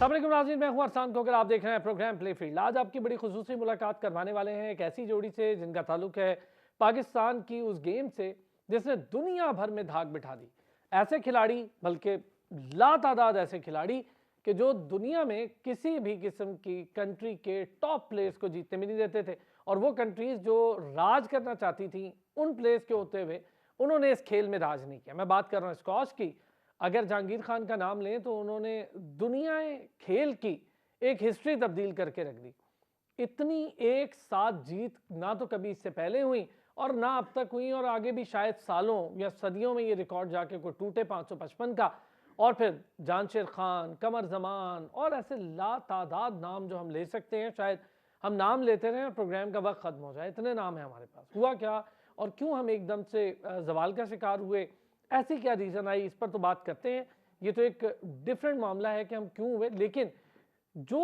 अस्सलाम नाज़रीन, मैं हूं अरसान कोकर। आप देख रहे हैं प्रोग्राम प्ले फील्ड। आज आपकी बड़ी खुसूसी मुलाकात करवाने वाले हैं एक ऐसी जोड़ी से जिनका ताल्लुक है पाकिस्तान की उस गेम से जिसने दुनिया भर में धाक बिठा दी। ऐसे खिलाड़ी, बल्कि लातादाद ऐसे खिलाड़ी कि जो दुनिया में किसी भी किस्म की कंट्री के टॉप प्लेयर्स को जीतने भी नहीं देते थे, और वो कंट्रीज जो राज करना चाहती थी उन प्लेयर्स के होते हुए उन्होंने इस खेल में राज नहीं किया। मैं बात कर रहा हूँ स्क्वॉश की। अगर जहांगीर खान का नाम लें तो उन्होंने दुनिया खेल की एक हिस्ट्री तब्दील करके रख दी। इतनी एक साथ जीत ना तो कभी इससे पहले हुई और ना अब तक हुई, और आगे भी शायद सालों या सदियों में ये रिकॉर्ड जाके कोई टूटे 555 का। और फिर जानशेर खान, कमर जमान और ऐसे लातादाद नाम जो हम ले सकते हैं। शायद हम नाम लेते रहें और प्रोग्राम का वक्त खत्म हो जाए, इतने नाम है हमारे पास। हुआ क्या और क्यों हम एकदम से जवाल का शिकार हुए, ऐसी क्या रीज़न आई, इस पर तो बात करते हैं। ये तो एक डिफरेंट मामला है कि हम क्यों हुए, लेकिन जो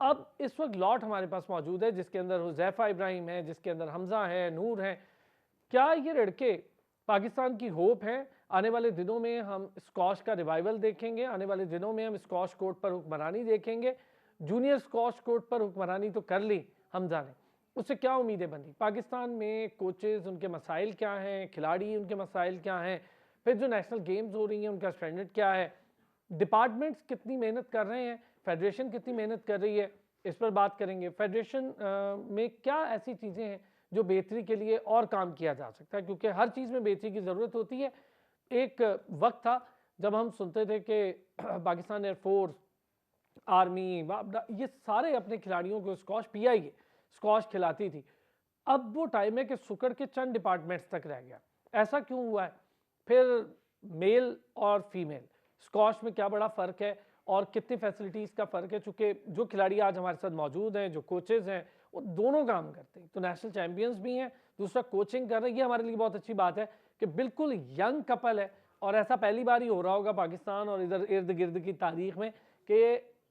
अब इस वक्त लॉट हमारे पास मौजूद है जिसके अंदर हुज़ैफा इब्राहिम है, जिसके अंदर हमजा है, नूर है, क्या ये लड़के पाकिस्तान की होप हैं? आने वाले दिनों में हम स्क्वॉश का रिवाइवल देखेंगे, आने वाले दिनों में हम स्क्वॉश कोर्ट पर हुक्मरानी देखेंगे। जूनियर स्क्वॉश कोर्ट पर हुक्मरानी तो कर ली हमजा ने, उससे क्या उम्मीदें बनी? पाकिस्तान में कोचेज़, उनके मसाइल क्या हैं, खिलाड़ी उनके मसाइल क्या हैं, फिर जो नेशनल गेम्स हो रही हैं उनका स्टैंडर्ड क्या है, डिपार्टमेंट्स कितनी मेहनत कर रहे हैं, फेडरेशन कितनी मेहनत कर रही है, इस पर बात करेंगे। फेडरेशन में क्या ऐसी चीज़ें हैं जो बेहतरी के लिए और काम किया जा सकता है, क्योंकि हर चीज़ में बेहतरी की ज़रूरत होती है। एक वक्त था जब हम सुनते थे कि पाकिस्तान एयरफोर्स, आर्मी, ये सारे अपने खिलाड़ियों को स्क्वॉश पीआई स्क्वॉश खिलाती थी। अब वो टाइम है कि सुकड़ के चंद डिपार्टमेंट्स तक रह गया। ऐसा क्यों हुआ है? फिर मेल और फीमेल स्क्वॉश में क्या बड़ा फ़र्क है और कितनी फैसिलिटीज़ का फ़र्क है? चूँकि जो खिलाड़ी आज हमारे साथ मौजूद हैं, जो कोचेज़ हैं, वो दोनों काम करते हैं, तो नेशनल चैम्पियंस भी हैं, दूसरा कोचिंग कर रहे हैं। ये हमारे लिए बहुत अच्छी बात है कि बिल्कुल यंग कपल है, और ऐसा पहली बार ही हो रहा होगा पाकिस्तान और इधर इर्द गिर्द की तारीख में कि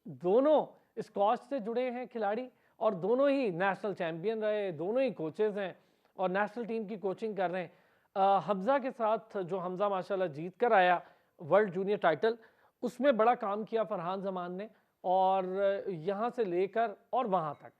दोनों स्क्वॉश से जुड़े हैं खिलाड़ी और दोनों ही नेशनल चैम्पियन रहे, दोनों ही कोचेज़ हैं और नेशनल टीम की कोचिंग कर रहे हैं। हमजा के साथ जो हमजा माशाल्लाह जीत कर आया वर्ल्ड जूनियर टाइटल, उसमें बड़ा काम किया फरहान जमान ने, और यहाँ से लेकर और वहाँ तक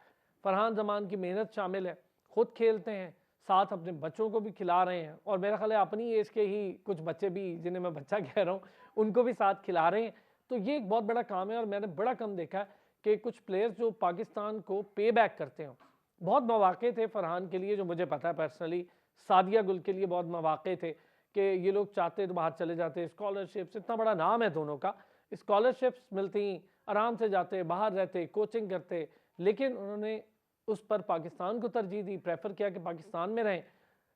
फरहान जमान की मेहनत शामिल है। खुद खेलते हैं, साथ अपने बच्चों को भी खिला रहे हैं, और मेरा ख्याल है अपनी एज के ही कुछ बच्चे भी, जिन्हें मैं बच्चा कह रहा हूँ, उनको भी साथ खिला रहे हैं। तो ये एक बहुत बड़ा काम है, और मैंने बड़ा कम देखा है कि कुछ प्लेयर्स जो पाकिस्तान को पे बैक करते हो। बहुत मौके थे फरहान के लिए, जो मुझे पता है पर्सनली, सादिया गुल के लिए बहुत मौके थे कि ये लोग चाहते तो बाहर चले जाते, स्कॉलरशिप्स, इतना बड़ा नाम है दोनों का, स्कॉलरशिप्स मिलती, आराम से जाते, बाहर रहते, कोचिंग करते, लेकिन उन्होंने उस पर पाकिस्तान को तरजीह दी, प्रेफर किया कि पाकिस्तान में रहें।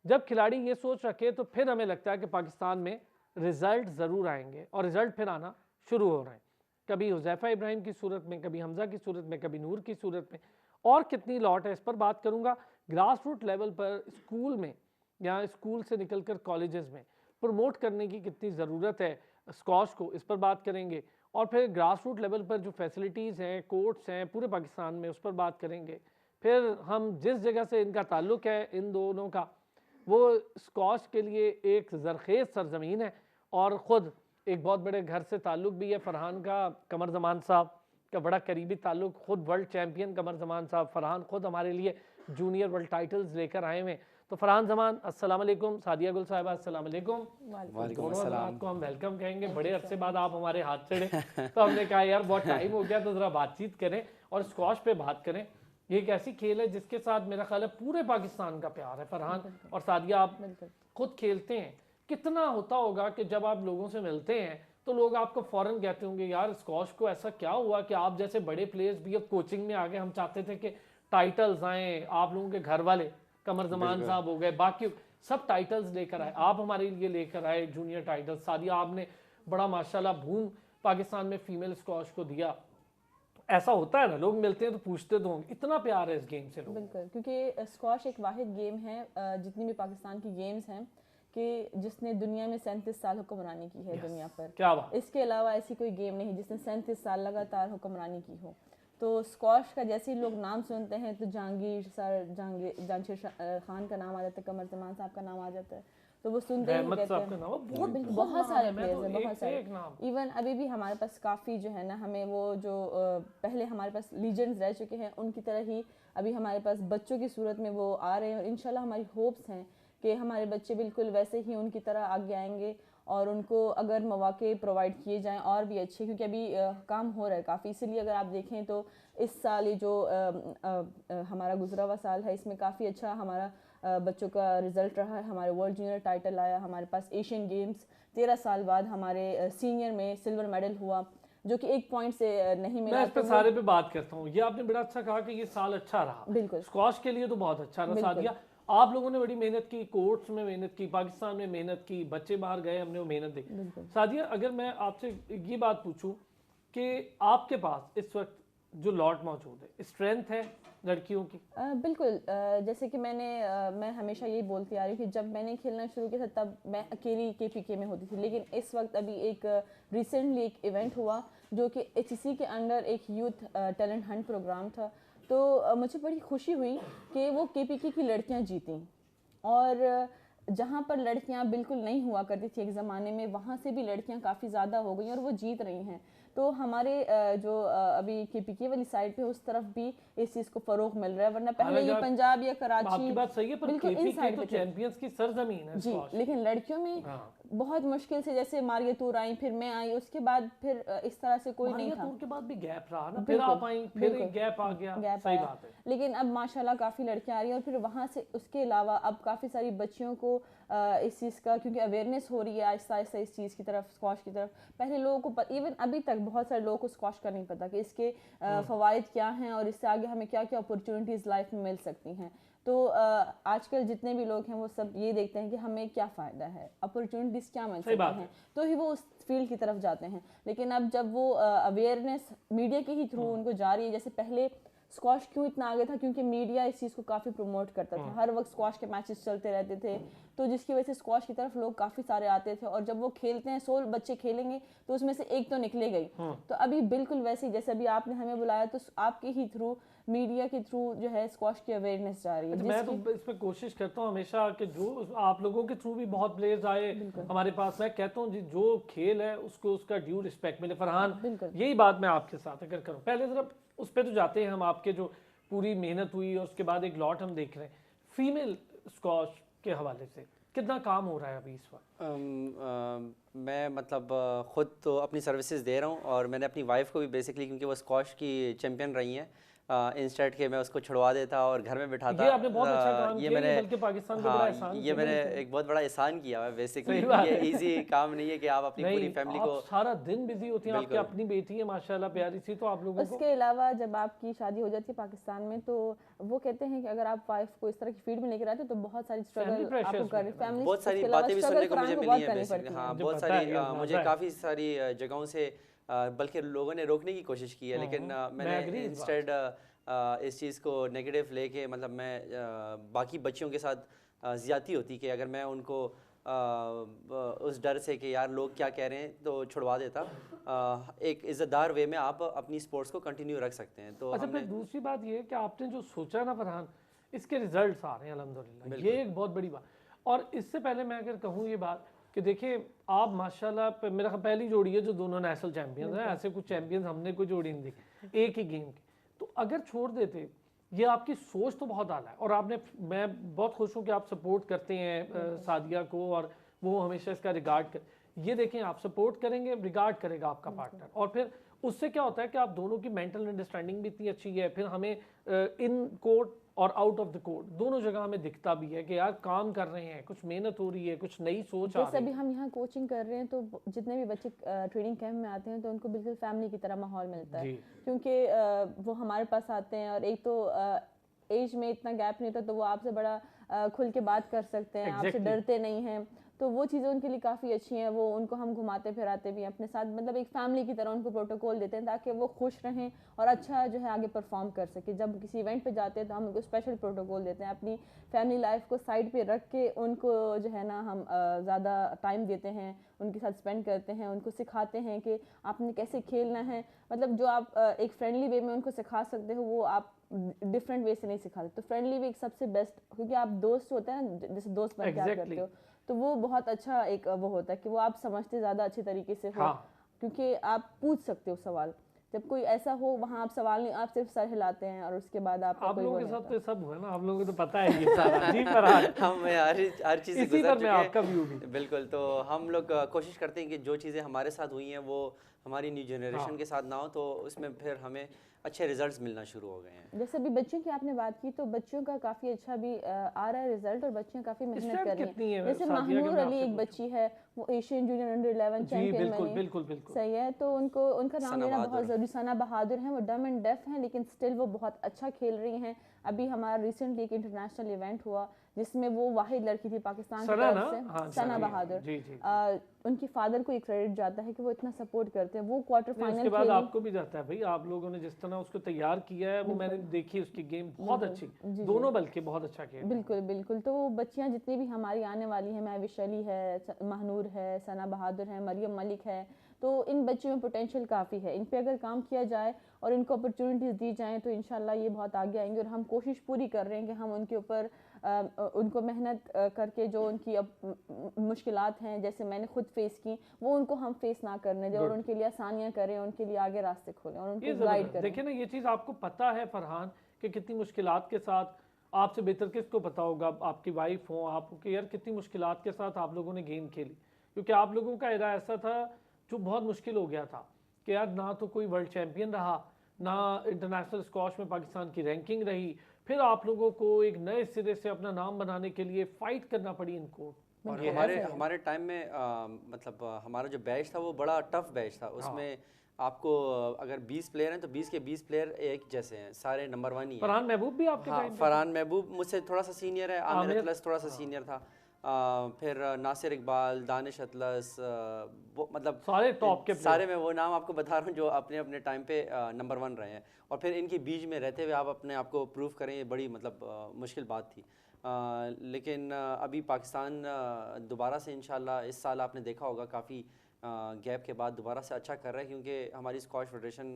जब खिलाड़ी ये सोच रखे तो फिर हमें लगता है कि पाकिस्तान में रिजल्ट ज़रूर आएंगे, और रिजल्ट फिर आना शुरू हो रहे हैं, कभी हुज़ैफा इब्राहिम की सूरत में, कभी हमजा की सूरत में, कभी नूर की सूरत में, और कितनी लॉट है इस पर बात करूंगा। ग्रास रूट लेवल पर स्कूल में या स्कूल से निकलकर कॉलेजेस में प्रमोट करने की कितनी ज़रूरत है स्क्वॉश को, इस पर बात करेंगे। और फिर ग्रास रूट लेवल पर जो फैसिलिटीज़ हैं, कोर्ट्स हैं पूरे पाकिस्तान में, उस पर बात करेंगे। फिर हम जिस जगह से इनका ताल्लुक़ है इन दोनों का, वो स्क्वॉश के लिए एक ज़रखेज़ सरज़मीन है, और ख़ुद एक बहुत बड़े घर से ताल्लुक़ भी है फरहान का। कमर जमान साहब का बड़ा करीबी ताल्लुक़, ख़ुद वर्ल्ड चैम्पियन कमर जमान साहब, फरहान ख़ुद हमारे लिए जूनियर वर्ल्ड टाइटल्स लेकर आए हुए। तो फरहान जमान अस्सलाम वालेकुम, सादिया गुल साहिबा अस्सलाम वालेकुम। दोनों हज़रात को हम वेलकम कहेंगे, बड़े अरसे बाद आप हमारे हाथ चढ़े तो हमने कहा यार बहुत टाइम हो गया, तो ज़रा बातचीत करें और स्क्वॉश पे बात करें। ये एक ऐसी खेल है जिसके साथ मेरा ख्याल है पूरे पाकिस्तान का प्यार है। फरहान और सादिया, आप खुद खेलते हैं, कितना होता होगा कि जब आप लोगों से मिलते हैं तो लोग आपको फौरन कहते होंगे यार स्क्वॉश को ऐसा क्या हुआ कि आप जैसे बड़े प्लेयर्स भी अब कोचिंग में आ गए, हम चाहते थे कि टाइटल्स आए, आप लोगों के घर वाले कमर जमान साहब हो गए, बाकी सब टाइटल्स लेकर आए, आप हमारे लिए लेकर आए जूनियर टाइटल्स। सादिया, आपने बड़ा माशाल्लाह भूम पाकिस्तान में फीमेल स्क्वॉश को दिया। ऐसा होता है ना, लोग मिलते हैं तो पूछते तो होंगे, इतना प्यार है इस गेम से लोग। बिल्कुल, क्योंकि स्क्वॉश एक वाहिद गेम है जितनी भी पाकिस्तान की गेम्स हैं कि जिसने दुनिया में 37 साल हुक्मरानी की है दुनिया पर। क्या बात। इसके अलावा ऐसी कोई गेम नहीं जिसने 37 साल लगातार हुक्मरानी की हो। तो स्क्वॉश का जैसे ही लोग नाम सुनते हैं तो जानशेर खान का नाम आ जाता है, कमर जमान साहब का नाम आ जाता है, तो वो सुनते ही कहते हैं बहुत सारे प्लेयर्स हैं, बहुत सारे। इवन अभी भी हमारे पास काफ़ी जो है ना, हमें वो जो पहले हमारे पास लीजेंड्स रह चुके हैं, उनकी तरह ही अभी हमारे पास बच्चों की सूरत में वो आ रहे हैं। और इंशाल्लाह हमारी होप्स हैं कि हमारे बच्चे बिल्कुल वैसे ही उनकी तरह आगे आएंगे और उनको अगर मौके प्रोवाइड किए जाएं और भी अच्छे, क्योंकि अभी काम हो रहा है काफ़ी। इसीलिए अगर आप देखें तो इस साल ये जो हमारा गुजरा हुआ साल है, इसमें काफ़ी अच्छा हमारा बच्चों का रिजल्ट रहा है। हमारे वर्ल्ड जूनियर टाइटल आया, हमारे पास एशियन गेम्स 13 साल बाद हमारे सीनियर में सिल्वर मेडल हुआ, जो कि एक पॉइंट से नहीं मिला। मैं इस पे सारे पे बात करता हूँ। ये आपने बड़ा अच्छा कहा कि ये साल अच्छा रहा, बिल्कुल स्क्वाश के लिए तो बहुत अच्छा रहा। सादिया, आप लोगों ने बड़ी मेहनत की, कोर्ट्स में मेहनत की, पाकिस्तान में मेहनत की, बच्चे बाहर गए, हमने वो मेहनत दी। सादिया, अगर मैं आपसे ये बात पूछूं कि आपके पास इस वक्त जो लॉट मौजूद है, स्ट्रेंथ है लड़कियों की? बिल्कुल। जैसे कि मैं हमेशा यही बोलती आ रही हूँ कि जब मैंने खेलना शुरू किया था तब मैं अकेली KPK में होती थी, लेकिन इस वक्त अभी एक रिसेंटली एक इवेंट हुआ जो कि HEC के अंडर एक यूथ टैलेंट हंट प्रोग्राम था। तो मुझे बड़ी खुशी हुई कि वो KPK की लड़कियाँ जीतीं, और जहाँ पर लड़कियाँ बिल्कुल नहीं हुआ करती थी एक ज़माने में, वहाँ से भी लड़कियाँ काफ़ी ज़्यादा हो गई और वो जीत रही हैं। तो हमारे जो अभी KPK वाली साइड पे उस तरफ भी इस चीज़ को फ़रोग मिल रहा है, वरना पहले ये पंजाब या कराची, आपकी बात सही है, पर बिल्कुल इन KPK साइड तो पे थे चैंपियंस की सरजमीन है जी। स्क्वाश। लेकिन लड़कियों में बहुत मुश्किल से, जैसे मारिया तूर आई, फिर मैं आई, उसके बाद फिर इस तरह से कोई नहीं था। तूर के बाद भी गैप रहा ना, फिर आप आई, फिर एक गैप आ गया, सही बात है। लेकिन अब माशाल्लाह काफ़ी लड़कियां आ रही हैं, और फिर वहाँ से उसके अलावा अब काफ़ी सारी बच्चियों को इस चीज़ का, क्योंकि अवेयरनेस हो रही है आहिस्ता आहिस्ता इस चीज़ की तरफ, स्क्वाश की तरफ। पहले लोगों को इवन अभी तक बहुत सारे लोगों को स्क्वाश का नहीं पता कि इसके फ़वाइद क्या हैं और इससे आगे हमें क्या क्या अपॉर्चुनिटीज़ लाइफ में मिल सकती हैं। तो आजकल जितने भी लोग हैं वो सब ये देखते हैं कि हमें क्या फ़ायदा है, अपॉर्चुनिटीज़ क्या मिल सकती हैं, तो ही वो उस फील्ड की तरफ जाते हैं। लेकिन अब जब वो अवेयरनेस मीडिया के ही थ्रू उनको जा रही है, जैसे पहले स्क्वाश क्यों इतना आगे था, क्योंकि मीडिया इस चीज़ को काफ़ी प्रमोट करता था, हर वक्त स्क्वाश के मैचेस चलते रहते थे, तो जिसकी वजह से स्क्वाश की तरफ लोग काफ़ी सारे आते थे। और जब वो खेलते हैं, 100 बच्चे खेलेंगे तो उसमें से एक तो निकले गई। तो अभी बिल्कुल वैसे ही, जैसे अभी आपने हमें बुलाया तो आपके ही थ्रू, मीडिया के थ्रू जो है स्क्वाश की अवेयरनेस जा रही है। मैं तो इसमें कोशिश करता हूँ हमेशा कि जो आप लोगों के थ्रू भी बहुत प्लेयर्स आए हमारे पास। मैं कहता हूँ जो खेल है उसको उसका ड्यू रिस्पेक्ट मिले। फरहान, यही बात मैं आपके साथ अगर करूँ, पहले जरा उस पर तो जाते हैं हम, आपके जो पूरी मेहनत हुई और उसके बाद एक लॉट हम देख रहे हैं फीमेल स्क्वाश के हवाले से, कितना काम हो रहा है अभी इस वक्त? मैं मतलब ख़ुद तो अपनी सर्विसेज दे रहा हूँ, और मैंने अपनी वाइफ को भी बेसिकली, क्योंकि वो स्क्वाश की चैंपियन रही हैं, इंस्टेंट के मैं उसको छुड़वा देता और घर में बिठाता। ये आपने बहुत अच्छा काम किया, मैंने बल्कि पाकिस्तान को बड़ा एहसान ये मैंने एक बहुत बड़ा एहसान किया है बेसिकली। ये इजी काम नहीं है कि आप अपनी पूरी फैमिली को सारा दिन बिजी होती हैं। आपकी अपनी बेटी है माशाल्लाह प्यारी सी, तो आप लोगों को उसके अलावा जब आपकी शादी हो जाती है पाकिस्तान में, तो वो कहते हैं कि अगर आप वाइफ को इस तरह की फील्ड में लेकर आते हो तो बहुत सारी स्ट्रगल आपको करनी, फैमिली बहुत सारी बातें भी सुनने को मुझे मिली हैं बेसिकली। हाँ, बहुत सारी मुझे काफ़ी सारी जगहों से बल्कि लोगों ने रोकने की कोशिश की है, लेकिन मैंने इंस्टेड इस चीज़ को नेगेटिव लेके, मतलब मैं बाकी बच्चियों के साथ ज़्यादती होती कि अगर मैं उनको उस डर से कि यार लोग क्या कह रहे हैं तो छुड़वा देता। एक इज़्ज़तदार वे में आप अपनी स्पोर्ट्स को कंटिन्यू रख सकते हैं। तो अच्छा, फिर दूसरी बात ये है कि आपने जो सोचा ना फरहान, इसके रिजल्ट्स आ रहे हैं अल्हम्दुलिल्लाह, ये एक बहुत बड़ी बात। और इससे पहले मैं अगर कहूँ ये बात कि देखिए आप माशाल्लाह, मेरा पहली जोड़ी है जो दोनों नेशनल चैंपियंस हैं, ऐसे कुछ चैंपियंस हमने कोई जोड़ी नहीं देखी एक ही गेम की। तो अगर छोड़ देते, ये आपकी सोच तो बहुत आला है, और आपने, मैं बहुत खुश हूँ कि आप सपोर्ट करते हैं सादिया को, और वो हमेशा इसका रिगार्ड कर, ये देखें आप सपोर्ट करेंगे, रिगार्ड करेगा आपका पार्टनर, और फिर उससे क्या होता है कि आप दोनों की मेंटल अंडरस्टैंडिंग भी इतनी अच्छी है, फिर हमें इन कोर्ट और आउट ऑफ द कोर्ट दोनों जगह हमें दिखता भी है कि यार काम कर रहे हैं, कुछ मेहनत हो रही है, कुछ नई सोच आ रही है। जैसे अभी हम यहाँ कोचिंग कर रहे हैं तो जितने भी बच्चे ट्रेनिंग कैंप में आते हैं तो उनको बिल्कुल फैमिली की तरह माहौल मिलता है, क्योंकि वो हमारे पास आते हैं, और एक तो एज में इतना गैप नहीं होता, तो वो आपसे बड़ा खुल के बात कर सकते हैं, आपसे डरते नहीं हैं, तो वो चीज़ें उनके लिए काफ़ी अच्छी हैं। वो उनको हम घुमाते फिराते भी हैं अपने साथ, मतलब एक फैमिली की तरह उनको प्रोटोकॉल देते हैं ताकि वो खुश रहें और अच्छा जो है आगे परफॉर्म कर सके। जब किसी इवेंट पे जाते हैं तो हम उनको स्पेशल प्रोटोकॉल देते हैं, अपनी फैमिली लाइफ को साइड पे रख के उनको जो है ना हम ज़्यादा टाइम देते हैं, उनके साथ स्पेंड करते हैं, उनको सिखाते हैं कि आपने कैसे खेलना है। मतलब जो आप एक फ्रेंडली वे में उनको सिखा सकते हो वो आप डिफरेंट वे से नहीं सिखाते। तो फ्रेंडली वे एक सबसे बेस्ट, क्योंकि आप दोस्त होते हैं ना, जैसे दोस्त बन के आप करते हो, तो वो बहुत अच्छा एक वो होता है कि वो आप समझते ज़्यादा अच्छे तरीके से हो, क्योंकि आप पूछ सकते हो सवाल। जब कोई ऐसा हो वहाँ आप सवाल नहीं, आप सिर्फ सर हिलाते हैं और उसके बाद आप लोगों के साथ तो सब हुआ ना, आप लोगों को तो पता है ये सारा जी फरहान हम हर चीज़ से इसी गुजर पर चुके मैं हैं। आपका व्यू भी बिल्कुल, तो हम लोग कोशिश करते हैं कि जो चीज़ें हमारे साथ हुई हैं वो हमारी न्यू जनरेशन के साथ ना हो, तो उसमें फिर हमें अच्छे रिजल्ट्स मिलना शुरू हो गए हैं। जैसे अभी बच्चों की आपने बात की, तो बच्चों का काफ़ी अच्छा भी आ रहा है रिजल्ट, और बच्चियां काफ़ी मेहनत कर रही हैं। जैसे महनूर अली एक बच्ची है, वो एशियन जूनियर अंडर 11 चैंपियन बनी। बिल्कुल बिल्कुल सही है, तो उनका नाम लेना बहुत ज़रूरी। सना बहादुर हैं, वो डम एंड डेफ हैं, लेकिन स्टिल वो बहुत अच्छा खेल रही हैं। अभी हमारा रिसेंटली एक इंटरनेशनल इवेंट हुआ जिसमें वो वाहिद लड़की थी पाकिस्तान की तरफ से, सना बहादुर। उनकी फादर को एक क्रेडिट जाता है कि वो इतना सपोर्ट करते हैं। वो क्वार्टर फाइनल उसके बाद आपको भी जाता है भाई, आप लोगों ने जिस तरह उसको तैयार किया है, वो मैंने देखी उसकी गेम बहुत अच्छी, दोनों बल्कि बहुत अच्छा खेल। बिल्कुल बिल्कुल, तो बच्चियां जितनी भी हमारी आने वाली हैं, महविश अली है, महनूर है, सना बहादुर है, मरियम मलिक है, तो इन बच्चियों में पोटेंशियल काफ़ी है। इन पे अगर काम किया जाए और इनको अपॉर्चुनिटीज़ दी जाएँ तो इंशाल्लाह ये बहुत आगे आएंगे। और हम कोशिश पूरी कर रहे हैं कि हम उनके ऊपर उनको मेहनत करके जो उनकी अब मुश्किलात हैं, जैसे मैंने खुद फेस की, वो उनको हम फेस ना करने दें और उनके लिए आसानियाँ करें, उनके लिए आगे रास्ते खोलें और उनको गाइड करें। देखिए ना, ये चीज़ आपको पता है फरहान कि कितनी मुश्किलात के साथ, आपसे बेहतर किसको पता होगा, आपकी वाइफ हो, आपको यार कितनी मुश्किलात के साथ आप लोगों ने गेम खेली, क्योंकि आप लोगों का एरा ऐसा था जो बहुत मुश्किल हो गया था कि यार ना तो कोई वर्ल्ड चैंपियन रहा, ना इंटरनेशनल स्क्वॉश में पाकिस्तान की रैंकिंग रही, फिर आप लोगों को एक नए सिरे से अपना नाम बनाने के लिए फाइट करना पड़ी इनको। और हमारे टाइम में मतलब हमारा जो बैच था वो बड़ा टफ बैच था। उसमें आपको अगर 20 प्लेयर हैं तो 20 के 20 प्लेयर एक जैसे हैं, सारे नंबर 1 ही हैं। फरहान महबूब भी आपके टाइम पे? फरहान महबूब मुझसे थोड़ा सा सीनियर है, आमिर अतलस थोड़ा सा सीनियर था, फिर नासिर इकबाल, दानिश अतलस, मतलब सारे टॉप के सारे मैं वो नाम आपको बता रहा हूँ जो अपने अपने टाइम पे नंबर 1 रहे हैं। और फिर इनके बीच में रहते हुए आप अपने आप को प्रूव करें, ये बड़ी मतलब मुश्किल बात थी। लेकिन अभी पाकिस्तान दोबारा से इंशाल्लाह इस साल आपने देखा होगा काफ़ी गैप के बाद दोबारा से अच्छा कर रहा है, क्योंकि हमारी स्क्वॉश फेडरेशन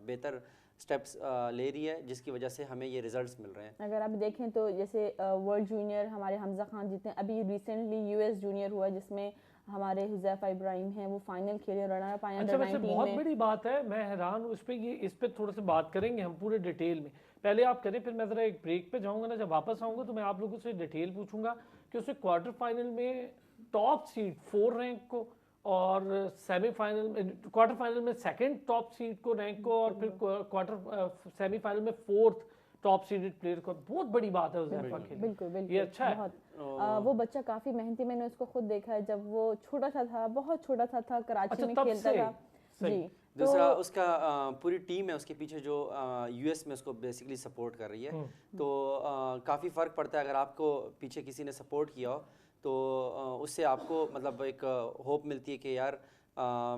बेहतर स्टेप्स ले रही है, जिसकी वजह से हमें ये रिजल्ट्स मिल रहे हैं। अगर आप देखें तो जैसे वर्ल्ड जूनियर हमारे हमजा खान जीते, अभी रिसेंटली यूएस जूनियर हुआ जिसमें हमारे हुज़ैफा इब्राहिम हैं, वो फाइनल खेले, रनर अप आए अंडर 19 में। बहुत बड़ी बात है, मैं हैरान हूँ इस पे थोड़ा सा बात करेंगे हम पूरे डिटेल में। पहले आप करें, फिर मैं ज़रा एक ब्रेक पे जाऊँगा ना, जब वापस आऊँगा तो मैं आप लोगों से डिटेल पूछूंगा कि उससे क्वार्टर फाइनल में टॉप सीड 4 रैंक को और सेमीफाइनल में, क्वार्टर फाइनल में सेकंड टॉप सीड को रैंक को, और फिर क्वार्टर सेमीफाइनल में 4th टॉप सीडेड प्लेयर को। बहुत बड़ी बात है हुज़ैफा के लिए। बिल्कुल ये अच्छा है। वो बच्चा काफ़ी मेहनती, मैंने उसको खुद देखा है जब वो छोटा सा था, बहुत छोटा सा था, कराची में खेलता था जी। दूसरा उसका पूरी टीम है उसके पीछे जो यूएस में उसको बेसिकली सपोर्ट कर रही है, तो काफ़ी फ़र्क पड़ता है अगर आपको पीछे किसी ने सपोर्ट किया हो, तो उससे आपको मतलब एक होप मिलती है कि यार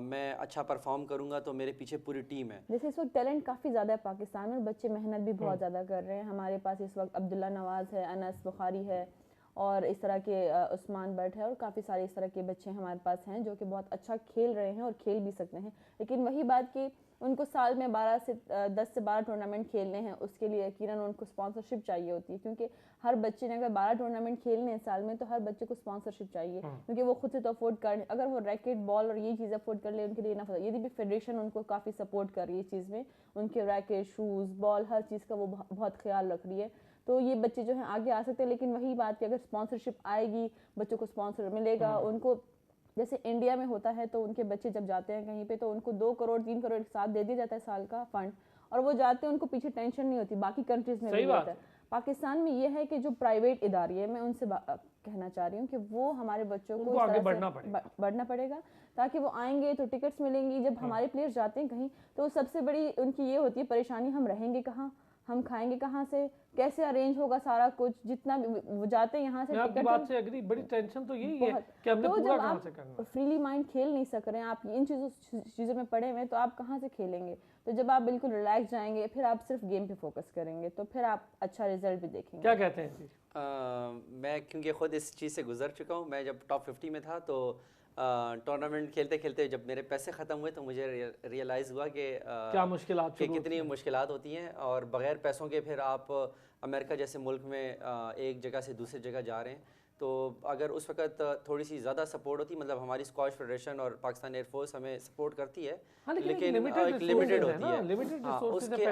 मैं अच्छा परफॉर्म करूंगा तो मेरे पीछे पूरी टीम है। जैसे इस वक्त टैलेंट काफ़ी ज़्यादा है पाकिस्तान में, बच्चे मेहनत भी बहुत ज़्यादा कर रहे हैं। हमारे पास इस वक्त अब्दुल्ला नवाज़ है, अनस बुखारी है, और इस तरह के उस्मान बट है, और काफ़ी सारे इस तरह के बच्चे हमारे पास हैं जो कि बहुत अच्छा खेल रहे हैं और खेल भी सकते हैं। लेकिन वही बात कि उनको साल में 10 से 12 टूर्नामेंट खेलने हैं, उसके लिए यकीनन उनको स्पॉन्सरशिप चाहिए होती है, क्योंकि हर बच्चे ने अगर 12 टूर्नामेंट खेलने हैं साल में, तो हर बच्चे को स्पॉन्सरशिप चाहिए, क्योंकि वो खुद से तो अफोर्ड कर, अगर वो रैकेट बॉल और ये चीज़ अफोर्ड कर ले उनके लिए ना। यदि भी फेडरेशन उनको काफ़ी सपोर्ट कर रही है इस चीज़ में, उनके रैकेट, शूज़, बॉल, हर चीज़ का वो बहुत ख्याल रख रही है, तो ये बच्चे जो हैं आगे आ सकते हैं। लेकिन वही बात कि अगर स्पॉन्सरशिप आएगी, बच्चों को स्पॉन्सर मिलेगा, उनको जैसे इंडिया में होता है तो उनके बच्चे जब जाते हैं कहीं पे तो उनको 2 करोड़ 3 करोड़ एक साथ दे दिया जाता है साल का फंड, और वो जाते हैं, उनको पीछे टेंशन नहीं होती। बाकी कंट्रीज में भी होता है, पाकिस्तान में ये है कि जो प्राइवेट इदारे हैं, मैं उनसे कहना चाह रही हूँ कि वो हमारे बच्चों को आगे बढ़ना पड़ेगा, ताकि वो आएंगे तो टिकट्स मिलेंगी। जब हमारे प्लेयर्स जाते हैं कहीं तो सबसे बड़ी उनकी ये होती है परेशानी, हम रहेंगे कहाँ, हम खाएंगे कहाँ से, कैसे अरेंज होगा सारा कुछ, जितना वो जाते हैं यहाँ से। आपकी बात से एग्री, बड़ी टेंशन तो यही है कि हमने तो पूरा कहाँ से करना। फ्रीली माइंड खेल नहीं सक रहे हैं, आप इन चीज़ों में पड़े हुए हैं, तो आप कहाँ से खेलेंगे। तो जब आप बिल्कुल रिलैक्स जाएंगे, फिर आप सिर्फ गेम पे फोकस करेंगे, तो फिर आप अच्छा रिजल्ट भी देखेंगे। क्या कहते हैं जी? मैं क्योंकि खुद इस चीज़ से गुजर चुका हूँ, मैं जब टॉप 50 में था तो टूर्नामेंट खेलते खेलते जब मेरे पैसे ख़त्म हुए तो मुझे रियलाइज़ हुआ कि क्या मुश्किलात कि कितनी मुश्किलात होती हैं, और बग़ैर पैसों के फिर आप अमेरिका जैसे मुल्क में एक जगह से दूसरी जगह जा रहे हैं, तो तो अगर उस वक्त थोड़ी सी ज़्यादा सपोर्ट होती, मतलब हमारी स्क्वाश फेडरेशन और पाकिस्तान एयरफोर्स हमें सपोर्ट करती है, लेकिन एक लिमिटेड होती है। हाँ, उसके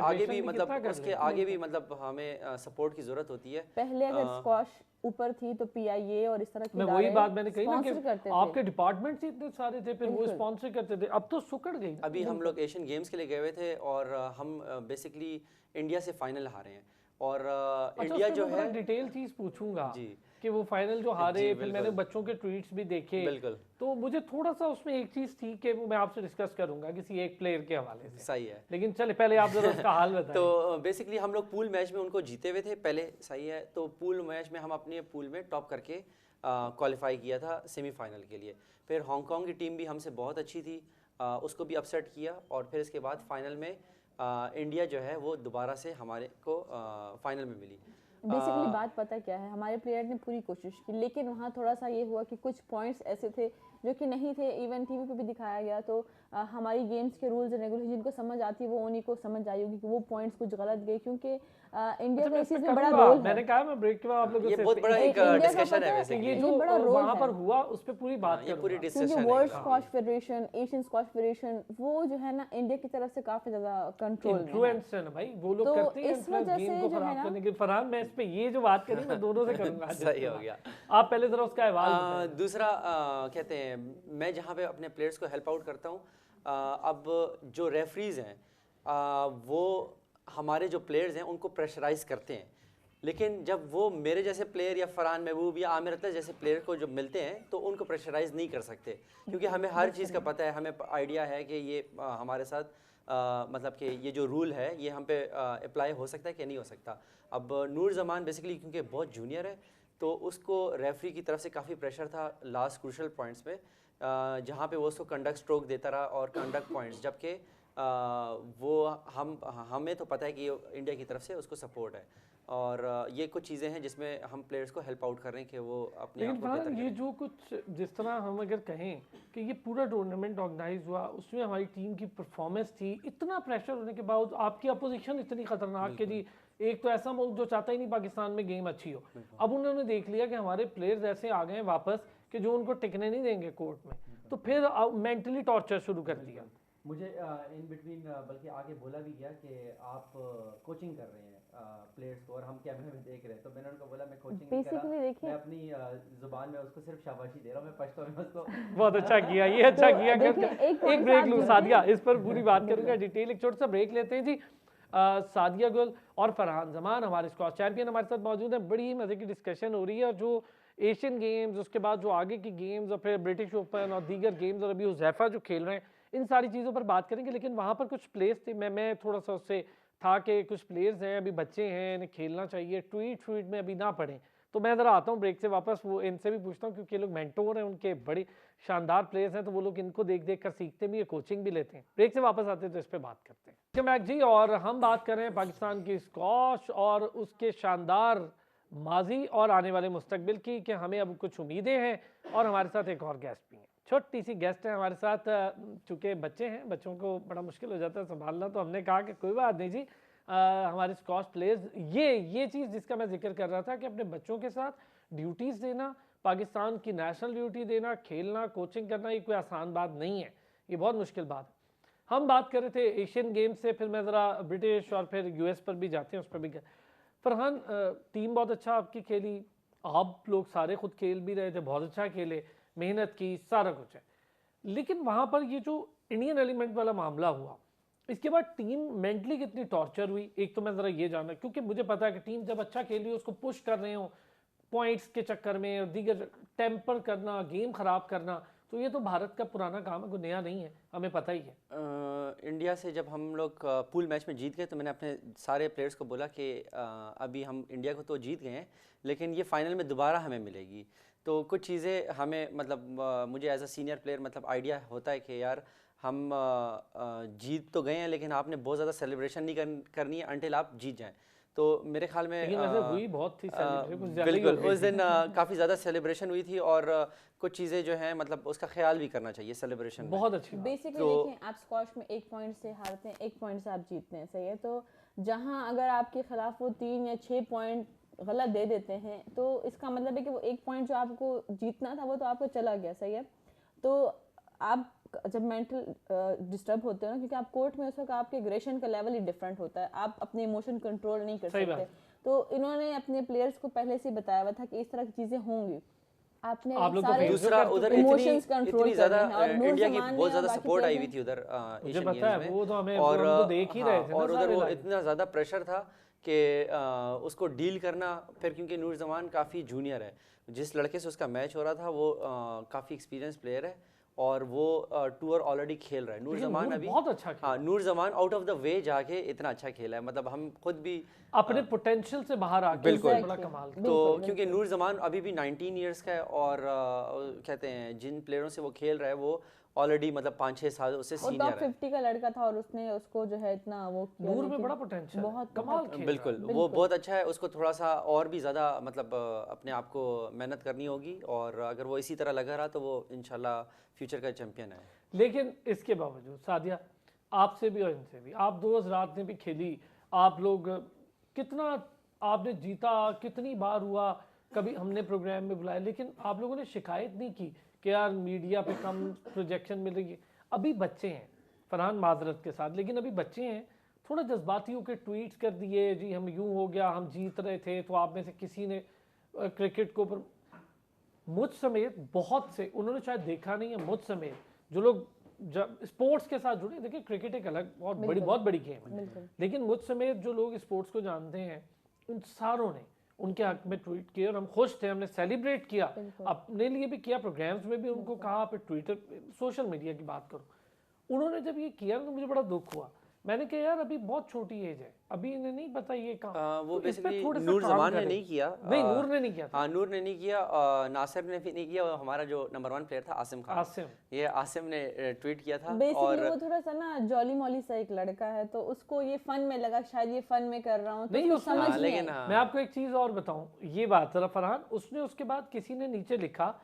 आगे भी मतलब हमें सपोर्ट की ज़रूरत होती है। पहले अगर स्क्वाश ऊपर थी तो PIA और इस तरह की वही बात मैंने कही ना कि आपके डिपार्टमेंट इतने सारे थे, फिर वो स्पॉन्सर करते थे, अब तो सुकड़ गई। अभी हम लोग एशियन गेम्स के लिए गए हुए थे और हम बेसिकली इंडिया से फाइनल हारे हैं और इंडिया जो है, डिटेल चीज पूछूंगा जी कि वो फाइनल जो हारे, फिर मैंने बच्चों के ट्वीट्स भी देखे, बिल्कुल, तो मुझे थोड़ा सा उसमें एक चीज थी कि वो मैं आपसे डिस्कस करूंगा किसी एक प्लेयर के हवाले से। सही है, लेकिन चले पहले आप जरा उसका हाल बताएं। तो बेसिकली हम लोग पूल मैच में उनको जीते हुए थे पहले, सही है। तो पूल मैच में हम अपने पूल में टॉप करके क्वालिफाई किया था सेमीफाइनल के लिए। फिर हांगकांग की टीम भी हमसे बहुत अच्छी थी, उसको भी अपसेट किया और फिर इसके बाद फाइनल में इंडिया जो है वो दोबारा से हमारे को फाइनल में मिली। बेसिकली बात पता क्या है, हमारे प्लेयर ने पूरी कोशिश की, लेकिन वहाँ थोड़ा सा ये हुआ कि कुछ पॉइंट्स ऐसे थे जो कि नहीं थे। इवन टीवी पे भी दिखाया गया, तो हमारी गेम्स के रूल्स एंड रेगुलेशन जिनको समझ आती है वो उन्हीं को समझ आई होगी कि वो पॉइंट्स कुछ गलत गए, क्योंकि इंडिया का इस चीज में बड़ा रोल है। मैंने कहा मैं ब्रेक के बाद आप लोगों से ये बहुत बड़ा एक डिस्कशन है वैसे, ये जो वहां पर हुआ उस पे पूरी बात करूंगा, पूरी डिस्कशन है। World squash federation, Asian squash federation, वो जो है ना इंडिया की तरफ से काफी ज्यादा कंट्रोल में इन्फ्लुएंस है ना भाई, वो लोग करते हैं इस वजह से गेम को खराब करने के। फरहान मैं इस पे ये जो बात करी मैं दोनों से करूंगा। सही हो गया। आप पहले जरा उसका अहवाल। दूसरा कहते हैं, मैं जहाँ पे अपने प्लेयर्स को हेल्प आउट करता हूँ, अब जो रेफरीज हैं वो हमारे जो प्लेयर्स हैं उनको प्रेशराइज करते हैं, लेकिन जब वो मेरे जैसे प्लेयर या फरहान महबूब या आमिर अतलर जैसे प्लेयर को जब मिलते हैं तो उनको प्रेशराइज नहीं कर सकते, क्योंकि हमें हर चीज़ का पता है, हमें आइडिया है कि ये हमारे साथ मतलब कि ये जो रूल है ये हम पे अप्लाई हो सकता है कि नहीं हो सकता। अब नूर जमान बेसिकली क्योंकि बहुत जूनियर है तो उसको रेफरी की तरफ से काफ़ी प्रेशर था लास्ट क्रूशल पॉइंट्स में, जहाँ पे वो उसको कंडक्ट स्ट्रोक देता रहा और कंडक्ट पॉइंट्स, जबकि वो हमें तो पता है कि इंडिया की तरफ से उसको सपोर्ट है और ये कुछ चीज़ें हैं जिसमें हम प्लेयर्स को हेल्प आउट कर रहे हैं कि वो अपने आप को बेहतर करें। ये जो कुछ जिस तरह हम अगर कहें कि ये पूरा टूर्नामेंट ऑर्गेनाइज हुआ, उसमें हमारी टीम की परफॉर्मेंस थी, इतना प्रेशर होने के बावजूद आपकी अपोजिशन इतनी खतरनाक कि जी एक तो ऐसा मुल्क जो चाहता ही नहीं पाकिस्तान में गेम अच्छी हो, अब उन्होंने देख लिया कि हमारे प्लेयर्स ऐसे आ गए वापस कि जो उनको टिकने नहीं देंगे कोर्ट में, तो फिर मेंटली टॉर्चर शुरू कर दिया। मुझे इन बिटवीन बल्कि आगे बोला भी गया कि आप कोचिंग कर रहे हैं प्लेयर्स को और हम कैमरे में देख रहे हैं, तो मैंने उनको बोला मैं कोचिंग नहीं कर रहा, मैं अपनी जुबान में उसको सिर्फ शाबाशी दे रहा हूं, मैं पश्तो में उसको बहुत अच्छा किया, ये अच्छा किया। एक ब्रेक लूं सादिया, इस पर पूरी बात करूंगा डिटेल, एक छोटा सा ब्रेक लेते हैं जी। सादिया गुल और फरहान जमान हमारे स्क्वॉश चैंपियन हमारे साथ मौजूद हैं। बड़ी मज़े की डिस्कशन हो रही है और जो एशियन गेम्स, उसके बाद जो आगे की गेम्स और फिर ब्रिटिश ओपन और दीगर गेम्स और अभी हुज़ैफा जो खेल रहे हैं, इन सारी चीज़ों पर बात करेंगे। लेकिन वहाँ पर कुछ प्लेयर्स थे, मैं थोड़ा सा उससे था कि कुछ प्लेयर्स हैं अभी बच्चे हैं, इन्हें खेलना चाहिए, ट्वीट में अभी ना पड़ें, तो मैं ज़रा आता हूँ ब्रेक से वापस, वो इनसे भी पूछता हूँ क्योंकि ये लोग मेंटोर हैं, उनके बड़े शानदार प्लेयर्स हैं, तो वो लोग इनको देख कर सीखते भी है, कोचिंग भी लेते हैं। ब्रेक से वापस आते हैं तो इस पर बात करते हैं। मैक जी, और हम बात कर रहे हैं पाकिस्तान की स्क्वॉश और उसके शानदार माजी और आने वाले मुस्तकबिल की, कि हमें अब कुछ उम्मीदें हैं और हमारे साथ एक और गेस्ट भी हैं, छोटी सी गेस्ट है हमारे साथ। चूँकि बच्चे हैं, बच्चों को बड़ा मुश्किल हो जाता है संभालना, तो हमने कहा कि कोई बात नहीं जी, हमारे स्क्वॉश प्लेयर्स, ये चीज़ जिसका मैं जिक्र कर रहा था कि अपने बच्चों के साथ ड्यूटीज़ देना, पाकिस्तान की नेशनल ड्यूटी देना, खेलना, कोचिंग करना, ये कोई आसान बात नहीं है, ये बहुत मुश्किल बात है। हम बात कर रहे थे एशियन गेम्स से, फिर मैं ज़रा ब्रिटिश और फिर US पर भी जाते हैं, उस पर भी। फरहान, टीम बहुत अच्छा आपकी खेली, आप लोग सारे खुद खेल भी रहे थे, बहुत अच्छा खेले, मेहनत की, सारा कुछ है, लेकिन वहाँ पर ये जो इंडियन एलिमेंट वाला मामला हुआ, इसके बाद टीम मेंटली कितनी टॉर्चर हुई, एक तो मैं ज़रा ये जानना, क्योंकि मुझे पता है कि टीम जब अच्छा खेल रही है उसको पुश कर रहे हो पॉइंट्स के चक्कर में और दीगर टेम्पर करना, गेम ख़राब करना, तो ये तो भारत का पुराना काम है, कोई नया नहीं है, हमें पता ही है। इंडिया से जब हम लोग पूल मैच में जीत गए तो मैंने अपने सारे प्लेयर्स को बोला कि अभी हम इंडिया को तो जीत गए हैं, लेकिन ये फाइनल में दोबारा हमें मिलेगी। तो कुछ चीज़ें हमें मतलब मुझे एज अ सीनियर प्लेयर मतलब आइडिया होता है कि यार हम जीत तो गए हैं, लेकिन आपने बहुत ज़्यादा सेलिब्रेशन नहीं करनी है अंटिल आप जीत जाएँ। तो मेरे ख्याल में हुई बहुत थी बिल्कुल, उस दिन काफ़ी ज़्यादा सेलिब्रेशन हुई थी और कुछ चीज़ें जो हैं मतलब उसका ख्याल भी करना चाहिए सेलिब्रेशन बहुत अच्छी। बेसिकली देखें, आप स्क्वॉश में 1 पॉइंट से हारते हैं, 1 पॉइंट से आप जीतते हैं, सही है। तो जहां अगर आपके खिलाफ वो 3 या 6 पॉइंट गलत दे देते हैं तो इसका मतलब है कि वो एक पॉइंट जो आपको जीतना था वो तो आपको चला गया, सही है। तो आप जब मेंटल डिस्टर्ब होते हो ना, क्योंकि आप कोर्ट में उस वक्त आपके एग्रेशन का लेवल ही डिफरेंट होता है, आप अपने इमोशन कंट्रोल नहीं कर सकते। तो इन्होंने अपने प्लेयर्स को पहले से बताया हुआ था कि इस तरह की चीजें होंगी, आपने सारे दूसरा उधर इमोशंस कंट्रोल इतनी ज्यादा इंडिया की बहुत ज्यादा सपोर्ट आई हुई थी उधर एशियन गेम्स में, और देख ही रहे थे और उधर वो इतना ज्यादा प्रेशर था कि उसको डील करना फिर, क्योंकि नूर जमान काफ़ी जूनियर है, जिस लड़के से उसका मैच हो रहा था वो काफ़ी एक्सपीरियंस प्लेयर है और वो टूर ऑलरेडी खेल रहा है। नूर जमान अभी बहुत अच्छा हाँ, Noor Zaman out of the way जाके इतना अच्छा खेला है, मतलब हम खुद भी अपने पोटेंशियल से बाहर आके बिल्कुल बड़ा कमाल। तो क्योंकि नूर जमान अभी भी 19 इयर्स का है और कहते हैं जिन प्लेयरों से वो खेल रहा है वो ऑलरेडी मतलब 5-6 साल उससे सीनियर है। 50 का लड़का था और उसने उसको जो है इतना वो किया, नूर में बड़ा पोटेंशियल, बहुत कमाल खेल बिल्कुल वो बहुत अच्छा है, उसको थोड़ा सा और भी ज़्यादा मतलब अपने आप को मेहनत करनी होगी और अगर वो इसी तरह लगा रहा तो वो इंशाल्लाह फ्यूचर का चैंपियन है। लेकिन इसके बावजूद सादिया, आपसे भी और इनसे भी, आप 2 रात ने भी खेली, आप लोग कितना आपने जीता, कितनी बार हुआ, कभी हमने प्रोग्राम में बुलाया, लेकिन आप लोगों ने शिकायत नहीं की कि यार मीडिया पे कम प्रोजेक्शन मिल रही है। अभी बच्चे हैं, फरहान माजरत के साथ, लेकिन अभी बच्चे हैं, थोड़ा जज्बाती होकर ट्वीट्स कर दिए जी हम यूं हो गया, हम जीत रहे थे तो आप में से किसी ने क्रिकेट को ऊपर, मुझ समेत बहुत से, उन्होंने शायद देखा नहीं है, मुझ समेत जो लोग जब स्पोर्ट्स के साथ जुड़े, देखिए क्रिकेट एक अलग बहुत बड़ी गेम है, लेकिन मुझ समेत जो लोग स्पोर्ट्स को जानते हैं उन सारों ने उनके हक में ट्वीट किए और हम खुश थे, हमने सेलिब्रेट किया, अपने लिए भी किया, प्रोग्राम्स में भी उनको कहा, पे ट्विटर सोशल मीडिया की बात करो। उन्होंने जब ये किया तो मुझे बड़ा दुख हुआ, मैंने कहा यार अभी बहुत छोटी एज है, अभी इन्हें नहीं पता ये काम। वो तो बेसिकली नूर जमान ने नहीं किया, नहीं नूर ने नहीं किया, हाँ नूर ने नहीं किया, नासिर ने भी नहीं किया, हमारा जो नंबर 1 प्लेयर था आसिम खान, ये आसिम ने ट्वीट किया था। और वो थोड़ा सा ना जॉली मॉली सा एक लड़का है तो उसको ये फन में लगा, शायद ये फन में कर रहा हूँ तो नहीं समझ नहीं। लेकिन मैं आपको एक चीज और बताऊं, ये बात जरा फरहान, उसने उसके बाद किसी ने नीचे लिखा,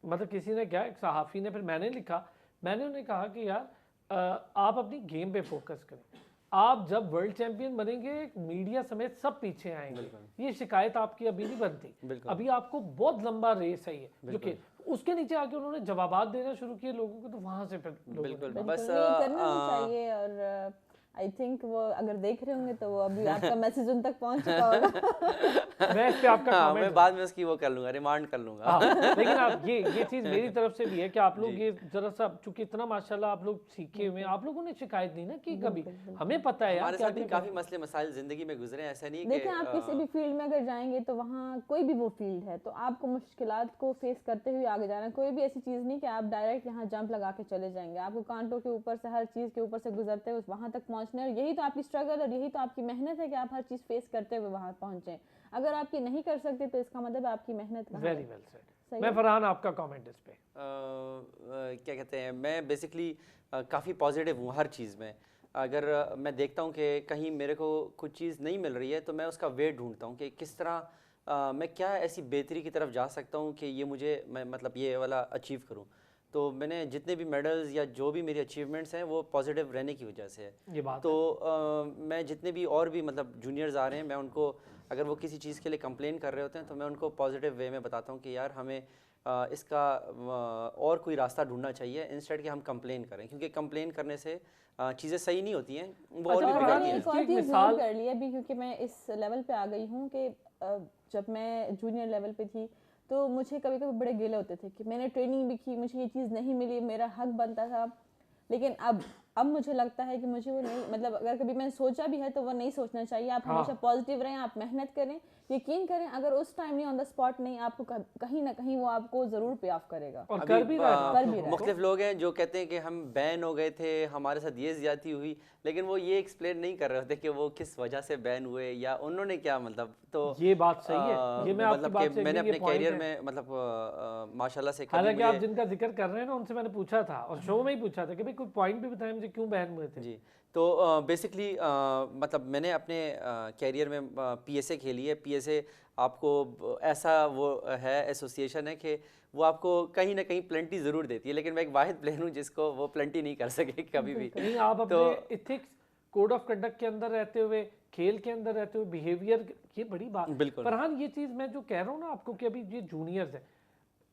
मतलब किसी ने क्या, एक सहाफी ने, फिर मैंने लिखा, मैंने उन्हें कहा कि यार आप अपनी गेम पे फोकस करें, आप जब वर्ल्ड चैंपियन बनेंगे मीडिया समेत सब पीछे आएंगे, ये शिकायत आपकी अभी नहीं बनती, अभी आपको बहुत लंबा रेस है ये, जो कि उसके नीचे आके उन्होंने जवाबात देना शुरू किए लोगों को, तो वहां से फिर बिल्कुल बस करना चाहिए। और आई थिंक वो अगर देख रहे होंगे तो वो अभी आपका मैसेज उन तक पहुंच चुका होगा। मैं इस पे आपका कमेंट मैं बाद में उसकी वो कर लूंगा, रिमांड कर लूंगा। लेकिन आप ये चीज मेरी तरफ से भी है कि आप लोग ये जरा सा, चूंकि इतना माशाल्लाह आप लोग सीखे हुए, आप लोगों ने शिकायत नहीं ना की कभी, हमें पता है हमारे साथ भी काफी मसले मसाइल जिंदगी में गुजरे, ऐसा नहीं देखिए आप किसी भी फील्ड में अगर जाएंगे तो वहाँ कोई भी वो फील्ड है तो आपको मुश्किलात को फेस करते हुए आगे जाना, कोई भी ऐसी चीज़ नहीं कि आप डायरेक्ट यहाँ जंप लगा के चले जाएंगे, आपको कांटों के ऊपर से, हर चीज़ के ऊपर से गुजरते हुए वहाँ तक पहुँचना है। यही तो आपकी स्ट्रगल और यही तो आपकी मेहनत है कि आप हर चीज़ फेस करते हुए वहाँ पहुँचे। अगर आपकी नहीं कर सकते तो इसका मतलब आपकी मेहनत वेरी वेल सेड। मैं फरहान आपका कमेंट इस पे क्या कहते हैं, मैं बेसिकली काफ़ी पॉजिटिव हूँ हर चीज़ में। अगर मैं देखता हूँ कि कहीं मेरे को कुछ चीज़ नहीं मिल रही है तो मैं उसका वे ढूंढता हूँ कि किस तरह मैं क्या ऐसी बेहतरी की तरफ जा सकता हूँ कि ये मुझे, मैं मतलब ये वाला अचीव करूँ। तो मैंने जितने भी मेडल्स या जो भी मेरी अचीवमेंट्स हैं वो पॉजिटिव रहने की वजह से है। ये बात तो मैं जितने भी और भी मतलब जूनियर्स आ रहे हैं, मैं उनको अगर वो किसी चीज़ के लिए कंप्लेन कर रहे होते हैं तो मैं उनको पॉजिटिव वे में बताता हूँ कि यार हमें इसका और कोई रास्ता ढूंढना चाहिए, इंस्टेड कि हम कंप्लेन करें, क्योंकि कंप्लेन करने से चीज़ें सही नहीं होती हैं, वो और भी बिगड़ती हैं। एक और चीज़ नोट कर लिया अभी, क्योंकि मैं इस लेवल पे आ गई हूँ कि जब मैं जूनियर लेवल पे थी तो मुझे कभी कभी बड़े गिले होते थे कि मैंने ट्रेनिंग भी की, मुझे ये चीज़ नहीं मिली, मेरा हक बनता था। लेकिन अब मुझे लगता है कि मुझे वो नहीं, मतलब अगर कभी मैंने सोचा भी है तो वो नहीं सोचना चाहिए। आप हमेशा पॉजिटिव रहें, आप मेहनत करें, यकीन करें अगर उस टाइम नहीं, ऑन द स्पॉट नहीं, आपको कहीं ना कहीं वो आपको ज़रूर पे ऑफ करेगा। और कर भी रहा है। मुख्तलिफ लोग हैं जो कहते हैं कि हम बैन हो गए थे, हमारे साथ ये ज़्यादती हुई, लेकिन वो ये एक्सप्लेन नहीं कर रहे होते कि वो किस वजह से बैन हुए या उन्होंने क्या, मतलब तो ये बात सही है, ये मैं आपकी बात से मैंने अपने कैरियर में मतलब माशाल्लाह से, हालांकि आप जिनका जिक्र कर रहे हैं ना उनसे मैंने पूछा था और शो में ही पूछा था कि भाई कोई पॉइंट भी बताएं मुझे क्यों बैन हुए थे। जी, तो बेसिकली मतलब मैंने अपने कैरियर में पीएसए खेली है। पीएसए आपको ऐसा वो है एसोसिएशन है कि वो आपको कहीं ना कहीं प्लेंटी ज़रूर देती है, लेकिन मैं एक वाहिद प्लेयर हूँ जिसको वो प्लेंटी नहीं कर सके कभी भी। नहीं, आप अपने एथिक्स कोड ऑफ कंडक्ट के अंदर रहते हुए, खेल के अंदर रहते हुए, बिहेवियर, ये बड़ी बात। फरहान ये चीज़ मैं जो कह रहा हूँ ना आपको कि अभी ये जूनियर्स है,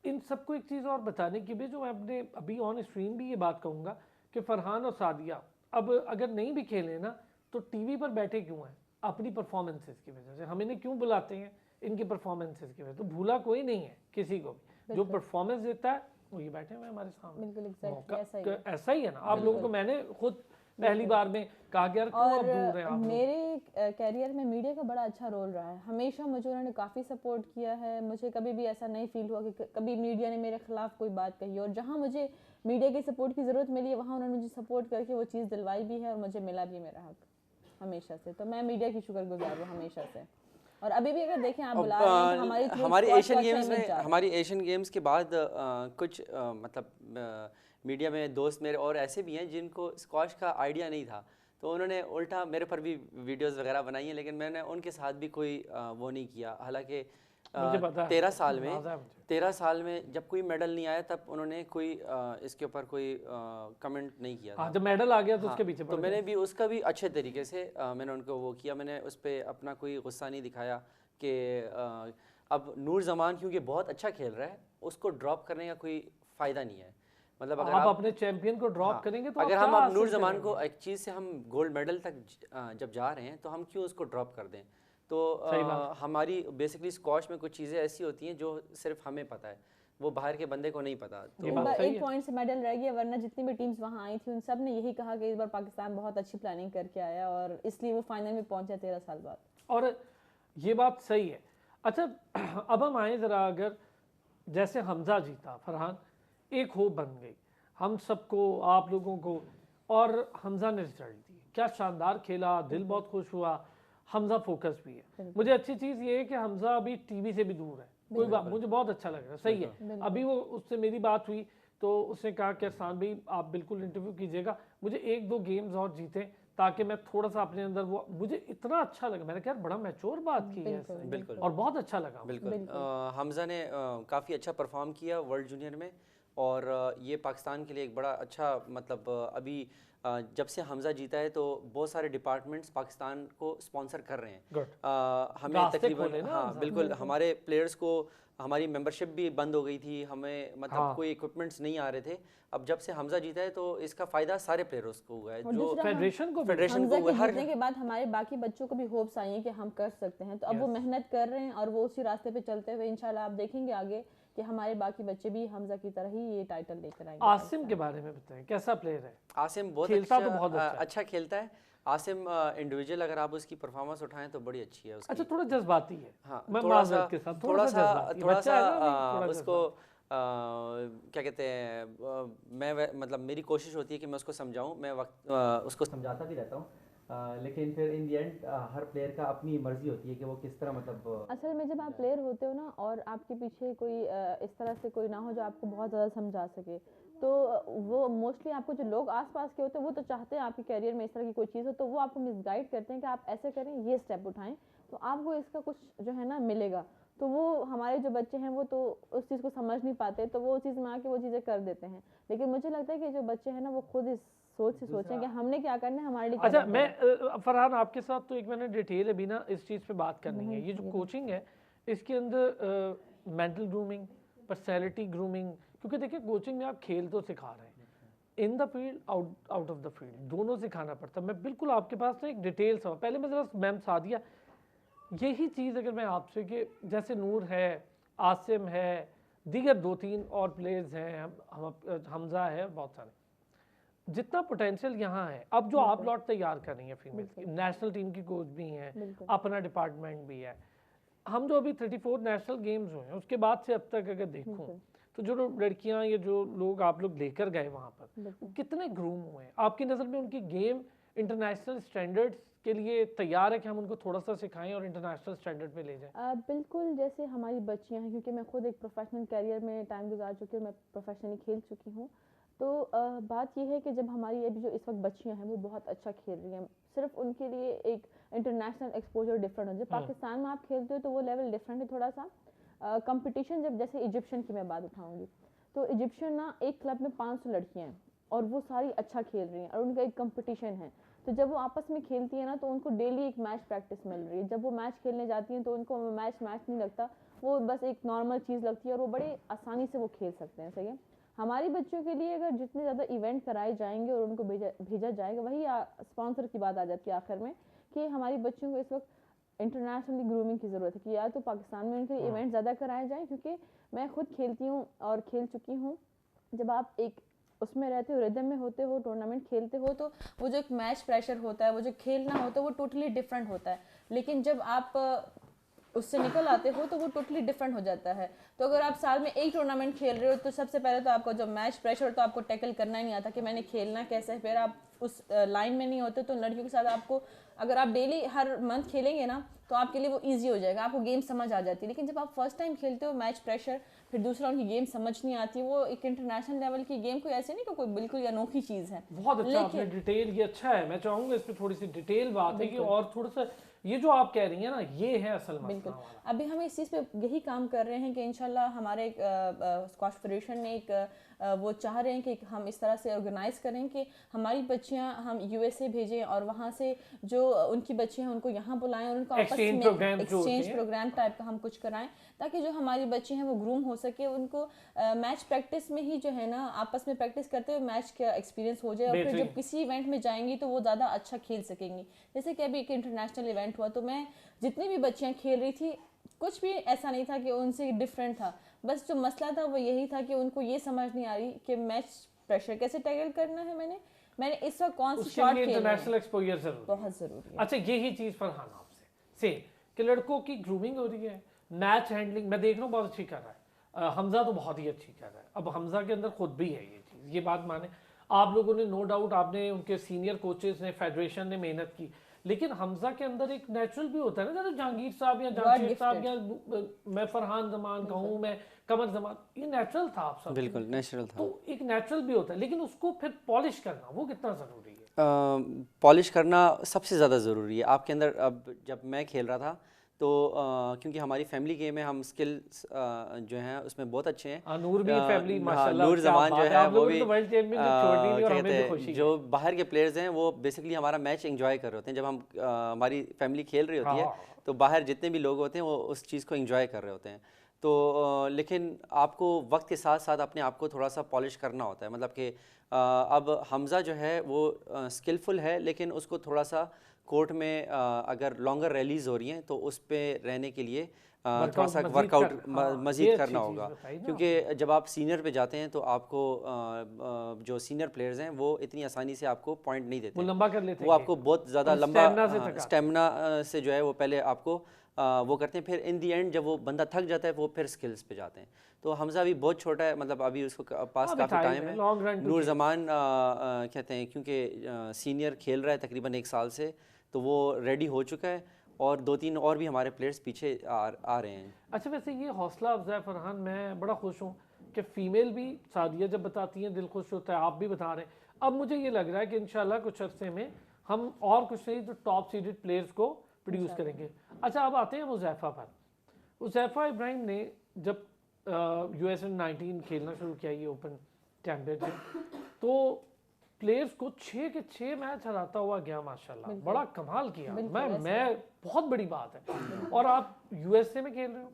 इन सबको एक चीज़ और बताने की भी, जो मैं अपने अभी ऑन स्ट्रीम भी ये बात कहूँगा कि फरहान और सादिया अब अगर नहीं भी खेले ना तो टीवी पर बैठे क्यों हैं? अपनी परफॉर्मेंसेस की वजह से। हम इन्हें क्यों बुलाते हैं? इनकी परफॉर्मेंसेस की वजह से। तो भूला कोई नहीं है किसी को भी, जो परफॉर्मेंस देता है वो ये बैठे हुए हमारे सामने। बिल्कुल ऐसा ही है ना। आप लोगों को मैंने खुद पहली बार में कहा कि यार क्यों आप दूर हैं आप लोग। मेरे कैरियर में मीडिया का बड़ा अच्छा रोल रहा है, हमेशा मुझे उन्होंने काफ़ी सपोर्ट किया है। मुझे कभी भी ऐसा नहीं फील हुआ कि कभी मीडिया ने मेरे खिलाफ कोई बात कही, और जहाँ मुझे मीडिया की सपोर्ट की ज़रूरत मिली है वहाँ उन्होंने मुझे सपोर्ट करके वो चीज़ दिलवाई भी है और मुझे मिला भी मेरा हक हमेशा से। तो मैं मीडिया की शुक्रगुजार हूँ हमेशा से। और अभी भी अगर देखें आप बुला रहे हैं तो हमारी एशियन गेम्स के बाद कुछ मतलब मीडिया में दोस्त मेरे और ऐसे भी हैं जिनको स्क्वाश का आइडिया नहीं था, तो उन्होंने उल्टा मेरे पर भी वीडियोस वगैरह बनाई हैं, लेकिन मैंने उनके साथ भी कोई वो नहीं किया। हालांकि 13 साल में जब कोई मेडल नहीं आया तब उन्होंने कोई इसके ऊपर कोई कमेंट नहीं किया था। जब मेडल आ गया तो उसके पीछे तो मैंने भी उसका भी अच्छे तरीके से मैंने उनको वो किया। मैंने उस पर अपना कोई गुस्सा नहीं दिखाया कि अब नूर जमान क्योंकि बहुत अच्छा खेल रहा है उसको ड्रॉप करने का कोई फ़ायदा नहीं है। मतलब अगर आप अपने चैंपियन को ड्रॉप करेंगे तो अगर हम अब नूर जमान को एक चीज़ से हम गोल्ड मेडल तक जब जा रहे हैं तो हम क्यों उसको ड्रॉप कर दें। तो हमारी बेसिकली स्क्वॉश में कुछ चीज़ें ऐसी होती हैं जो सिर्फ हमें पता है, वो बाहर के बंदे को नहीं पता। तो एक पॉइंट से मेडल रह गया, वरना जितनी भी टीम्स वहाँ आई थी उन सब ने यही कहा कि इस बार पाकिस्तान बहुत अच्छी प्लानिंग करके आया और इसलिए वो फाइनल में पहुंचा 13 साल बाद। और ये बात सही है। अच्छा अब हम आए ज़रा, अगर जैसे हमजा जीता, फरहान एक होप बन गई हम सबको, आप लोगों को, और हमजा ने रिजल्ट दी, क्या शानदार खेला, दिल बहुत खुश हुआ। हमजा फोकस भी है। मुझे अच्छी चीज़ ये है कि हमजा अभी टीवी से भी दूर है, कोई बात, मुझे बहुत अच्छा लग रहा है, सही है। अभी वो उससे मेरी बात हुई तो उसने कहा कि अरसान भाई आप बिल्कुल इंटरव्यू कीजिएगा, मुझे 1-2 गेम्स और जीते ताकि मैं थोड़ा सा अपने अंदर वो, मुझे इतना अच्छा लगा। मैंने कहा बड़ा मैच्योर बात की है बिल्कुल, और बहुत अच्छा लगा। बिल्कुल हमजा ने काफ़ी अच्छा परफॉर्म किया वर्ल्ड जूनियर में, और ये पाकिस्तान के लिए एक बड़ा अच्छा मतलब अभी जब से हमजा जीता है तो बहुत सारे डिपार्टमेंट्स पाकिस्तान को स्पॉन्सर कर रहे हैं। हमें तकरीबन बिल्कुल हमारे प्लेयर्स को, हमारी मेंबरशिप भी बंद हो गई थी, हमें मतलब कोई इक्विपमेंट्स नहीं आ रहे थे। अब जब से हमजा जीता है तो इसका फ़ायदा सारे प्लेयर्स को हुआ है, जो फेडरेशन को जीतने के बाद हमारे बाकी बच्चों को भी होप्स आई हैं कि हम कर सकते हैं। तो अब वो मेहनत कर रहे हैं और वो उसी रास्ते पे चलते हुए इंशाल्लाह आप देखेंगे आगे कि हमारे बाकी बच्चे भी हमजा की तरह ही ये टाइटल लेकर आएंगे। आसिम के बारे में बताएं, कैसा प्लेयर है? आसिम बहुत अच्छा खेलता है। आसिम इंडिविजुअल अगर आप उसकी परफॉर्मेंस उठाएं तो बड़ी अच्छी है उसकी। अच्छा थोड़ा जज्बाती है। हाँ, थोड़ा सा उसको क्या कहते हैं, मैं मतलब मेरी कोशिश होती है कि मैं उसको समझाऊं, मैं उसको समझाता भी रहता हूँ, लेकिन फिर इन दी एंड हर प्लेयर का अपनी मर्जी होती है कि वो किस तरह मतलब। असल में जब आप प्लेयर होते हो ना और आपके पीछे कोई इस तरह से कोई ना हो जो आपको बहुत ज़्यादा समझा सके, तो वो मोस्टली आपको जो लोग आसपास के होते हैं वो तो चाहते हैं आपके कैरियर में इस तरह की कोई चीज़ हो, तो वो आपको मिसगाइड करते हैं कि आप ऐसे करें, ये स्टेप उठाएं तो आपको इसका कुछ जो है ना मिलेगा। तो वो हमारे जो बच्चे हैं वो तो उस चीज़ को समझ नहीं पाते, तो वो चीज़ में आके वो चीज़ें कर देते हैं। लेकिन मुझे लगता है कि जो बच्चे हैं ना वो खुद इस सोच से सोचें कि हमने क्या करना है, हमारे लिए। अच्छा मैं फरहान आपके साथ तो एक मैंने डिटेल अभी ना इस चीज़ पे बात करनी है। ये जो कोचिंग है इसके अंदर मेंटल ग्रूमिंग, पर्सनैलिटी ग्रूमिंग, क्योंकि देखिए कोचिंग में आप खेल तो सिखा रहे हैं, in the field out of the field दोनों सिखाना पड़ता है। मैं बिल्कुल आपके पास ना एक डिटेल सा, पहले मैं ज़रा मैम सादिया यही चीज़ अगर मैं आपसे कि जैसे नूर है, आसिम है, दीगर 2-3 और प्लेयर्स हैं, हमजा है, बहुत सारे, जितना पोटेंशियल यहाँ है, अब जो आप लॉट तैयार कर रही हैं फीमेल की, नेशनल टीम की कोच भी हैं, अपना डिपार्टमेंट भी है, हम जो अभी 34 नेशनल गेम्स हुए हैं उसके बाद से अब तक अगर देखूं तो जो लड़कियां या जो लोग आप लोग लेकर गए वहाँ पर कितने ग्रूम हुए हैं? आपकी नज़र में उनकी गेम इंटरनेशनल स्टैंडर्ड्स के लिए तैयार है कि हम उनको थोड़ा सा सिखाएं और इंटरनेशनल स्टैंडर्ड पे ले जाएं? बिल्कुल, जैसे हमारी बच्चियां हैं, क्योंकि मैं खुद एक प्रोफेशनल कैरियर में टाइम गुजार चुकी हूँ, मैं प्रोफेशनली खेल चुकी हूँ, तो बात यह है कि जब हमारी अभी जो इस वक्त बच्चियां हैं वो बहुत अच्छा खेल रही हैं, सिर्फ उनके लिए एक इंटरनेशनल एक्सपोजर डिफरेंट हो। जब पाकिस्तान में आप खेलते हो तो वो लेवल डिफरेंट है थोड़ा सा। कंपटीशन जब, जैसे इजिप्शियन की मैं बात उठाऊंगी, तो इजिप्शियन ना एक क्लब में 500 लड़कियां हैं और वो सारी अच्छा खेल रही हैं और उनका एक कंपटीशन है। तो जब वो आपस में खेलती है ना तो उनको डेली एक मैच प्रैक्टिस मिल रही है। जब वो मैच खेलने जाती हैं तो उनको मैच नहीं लगता, वो बस एक नॉर्मल चीज़ लगती है और वो बड़े आसानी से वो खेल सकते हैं। सही है, हमारी बच्चों के लिए अगर जितने ज़्यादा इवेंट कराए जाएंगे और उनको भेजा जाएगा, वही स्पॉन्सर की बात आ जाती है आखिर में कि हमारी बच्चों को इस वक्त इंटरनेशनली ग्रूमिंग की ज़रूरत है कि या तो पाकिस्तान में उनके इवेंट ज़्यादा कराए जाएँ, क्योंकि मैं खुद खेलती हूँ और खेल चुकी हूँ। जब आप एक उसमें रहते हो, रिदम में होते हो, टूर्नामेंट खेलते हो, तो वो जो एक मैच प्रेशर होता है, वो जो खेलना होता है, वो टोटली डिफरेंट होता है। लेकिन जब आप उससे निकल आते हो तो वो टोटली डिफरेंट हो जाता है। तो अगर आप साल में एक टूर्नामेंट खेल रहे हो तो सबसे पहले तो आपको जो मैच प्रेशर तो आपको टैकल करना ही नहीं आता कि मैंने खेलना कैसे है। फिर आप उस लाइन में नहीं होते, तो लड़कियों के साथ आपको, अगर आप डेली हर मंथ खेलेंगे ना तो आपके लिए वो ईजी हो जाएगा, आपको गेम समझ आ जाती है। लेकिन जब आप फर्स्ट टाइम खेलते हो, मैच प्रेशर, फिर दूसरा उनकी गेम समझ नहीं आती। वो एक इंटरनेशनल लेवल की गेम कोई ऐसे नहीं कि कोई बिल्कुल अनोखी चीज़ है। बहुत अच्छा आपने डिटेल, ये अच्छा है। मैं चाहूँगा इस पर थोड़ी सी डिटेल बात है कि और थोड़ा सा ये जो आप कह रही हैं ना, ये है असल मसला। बिल्कुल, अभी हम इस चीज़ पे यही काम कर रहे हैं कि इंशाल्लाह हमारे स्क्वाश फेडरेशन ने एक वो चाह रहे हैं कि हम इस तरह से ऑर्गेनाइज करें कि हमारी बच्चियां हम यूएसए भेजें और वहाँ से जो उनकी बच्चियां हैं उनको यहाँ बुलाएं और उनको आपस में एक्सचेंज प्रोग्राम टाइप का हम कुछ कराएं, ताकि जो हमारी बच्चे हैं वो ग्रूम हो सके। उनको मैच प्रैक्टिस में ही जो है ना, आपस में प्रैक्टिस करते हुए मैच का एक्सपीरियंस हो जाए और फिर जब किसी इवेंट में जाएंगी तो वो ज़्यादा अच्छा खेल सकेंगी। जैसे कि अभी एक इंटरनेशनल इवेंट हुआ तो मैं जितनी भी बच्चियाँ खेल रही थी, कुछ भी ऐसा नहीं था कि उनसे डिफरेंट था। बस जो मसला था वो यही था कि उनको ये समझ नहीं आ रही कि मैच प्रेशर कैसे टैकल करना है। मैंने इस वक्त कौन सी शॉट खेलनी है, इंटरनेशनल एक्सपोजर जरूरी, बहुत जरूरी है। अच्छा, यही चीज़ फरहान आपसे सेम कि लड़कों की ग्रूमिंग हो रही है, मैच हैंडलिंग मैं देख रहा हूँ बहुत अच्छी कर रहा है। हमजा तो बहुत ही अच्छी कर रहा है। अब हमजा के अंदर खुद भी है ये चीज़, ये बात माने आप लोगों ने, नो डाउट आपने, उनके सीनियर कोचेस ने, फेडरेशन ने मेहनत की, लेकिन हमजा के अंदर एक नेचुरल भी होता है ना, जैसे जहांगीर साहब या जहांगीर साहब या मैं फरहान जमान कहूँ, मैं कमर जमान, ये नेचुरल था आप सब, बिल्कुल नेचुरल था। तो एक नेचुरल भी होता है, लेकिन उसको फिर पॉलिश करना वो कितना ज़रूरी है? पॉलिश करना सबसे ज़्यादा ज़रूरी है आपके अंदर। अब जब मैं खेल रहा था तो क्योंकि हमारी फैमिली गेम है, हम स्किल्स जो हैं उसमें बहुत अच्छे हैं। नूर भी फैमिली माशाल्लाह, नूर जमान जो है वो भी जो बाहर के प्लेयर्स हैं वो बेसिकली हमारा मैच एंजॉय कर रहे होते हैं। जब हम हमारी फैमिली खेल रही होती है तो बाहर जितने भी लोग होते हैं वो उस चीज़ को एंजॉय कर रहे होते हैं। तो लेकिन आपको वक्त के साथ साथ अपने आप को थोड़ा सा पॉलिश करना होता है। मतलब कि अब हमजा जो है वो स्किलफुल है, लेकिन उसको थोड़ा सा कोर्ट में अगर लॉन्गर रैलीज हो रही हैं तो उस पे रहने के लिए थोड़ा सा वर्कआउट मज़ीद करना होगा। क्योंकि जब आप सीनियर पे जाते हैं तो आपको जो सीनियर प्लेयर्स हैं वो इतनी आसानी से आपको पॉइंट नहीं देते, वो लंबा कर लेते हैं, वो आपको बहुत ज़्यादा लंबा स्टेमिना से जो है वो पहले आपको वो करते हैं। फिर इन दी एंड जब वो बंदा थक जाता है वो फिर स्किल्स पे जाते हैं। तो हमजा भी बहुत छोटा है, मतलब अभी उसको पास काफ़ी टाइम है। नूर जमान कहते हैं क्योंकि सीनियर खेल रहा है तकरीबन 1 साल से, तो वो रेडी हो चुका है और 2-3 और भी हमारे प्लेयर्स पीछे आ रहे हैं। अच्छा, वैसे ये हौसला अफजा फरहान, मैं बड़ा खुश हूँ कि फ़ीमेल भी सादिया जब बताती हैं दिल खुश होता है, आप भी बता रहे हैं। अब मुझे ये लग रहा है कि इंशाल्लाह कुछ अर्से में हम और कुछ नहीं तो टॉप सीडेड प्लेयर्स को प्रोड्यूस करेंगे। अच्छा, अब आते हैं हुज़ैफ़ा पर। हुज़ैफ़ा इब्राहिम ने जब US-19 खेलना शुरू किया, ये ओपन चैम्पियनशिप, तो प्लेयर्स को 6 के 6 मैच हराता हुआ गया माशाल्लाह, बड़ा कमाल किया। मैं बहुत बड़ी बात है। और आप USA में खेल रहे हो,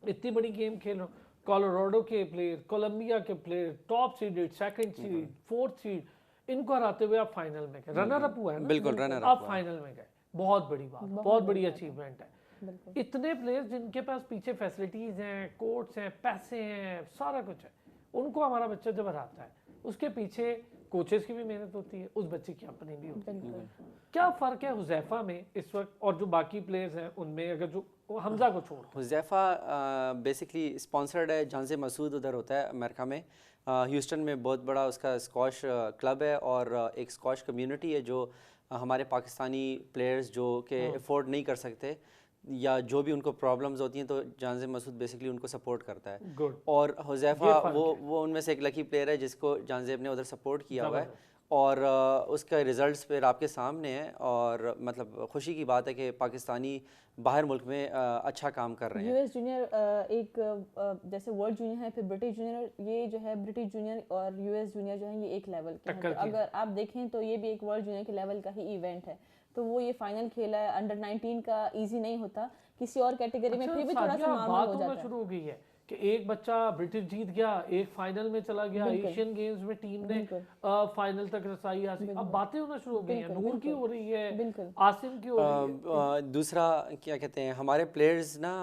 इतनी बड़ी गेम खेल रहे हो, कोलोराडो के प्लेयर, कोलंबिया के player, top seeded, second seed, fourth seed, इनको हराते हुए आप फाइनल में गए, रनर अप हुआ है ना, बिल्कुल रनर आप फाइनल में गए, बहुत बड़ी बात, बहुत बड़ी अचीवमेंट है। इतने प्लेयर्स जिनके पास पीछे फैसिलिटीज हैं, कोर्ट्स हैं, पैसे हैं, सारा कुछ है, उनको हमारा बच्चा जब हराता है उसके पीछे कोचेस की भी मेहनत होती है, उस बच्चे की अपनी भी होती है। क्या फ़र्क है हुज़ैफ़ा में इस वक्त और जो बाकी प्लेयर्स हैं उनमें, अगर जो हमजा को छोड़? हुज़ैफ़ा बेसिकली स्पॉन्सर्ड है, जहां से मसूद उधर होता है अमेरिका में, ह्यूस्टन में बहुत बड़ा उसका स्क्वाश क्लब है और एक स्क्वाश कम्युनिटी है जो हमारे पाकिस्तानी प्लेयर्स जो कि अफोर्ड नहीं कर सकते या जो भी उनको प्रॉब्लम्स होती हैं तो जान से मसूद बेसिकली उनको सपोर्ट करता है। और हुज़ैफ़ा वो उनमें से एक लकी प्लेयर है जिसको जानज़ेब ने उधर सपोर्ट किया हुआ है और उसका रिज़ल्ट्स फिर आपके सामने है और मतलब खुशी की बात है कि पाकिस्तानी बाहर मुल्क में अच्छा काम कर रहे हैं। यूएस जूनियर एक जैसे वर्ल्ड जूनियर है, फिर ब्रिटिश जूनियर, ये जो है ब्रिटिश जूनियर और यूएस जूनियर जो है ये एक लेवल के हैं। तो अगर आप देखें तो ये भी एक वर्ल्ड जूनियर के लेवल का ही इवेंट है। तो वो ये फाइनल खेला है। अंडर 19 का इजी नहीं होता, किसी और कैटेगरी में फिर भी थोड़ा सा नॉर्मल हो जाता है। शुरू हो गई है कि एक बच्चा ब्रिटिश जीत गया, एक फाइनल में चला गया, एशियन गेम्स में टीम ने फाइनल तक रसाई हासिल। अब बातें होना शुरू हो गई हैं, नूर की हो रही है, आसिम की हो रही है। दूसरा क्या कहते हैं, हमारे प्लेयर्स ना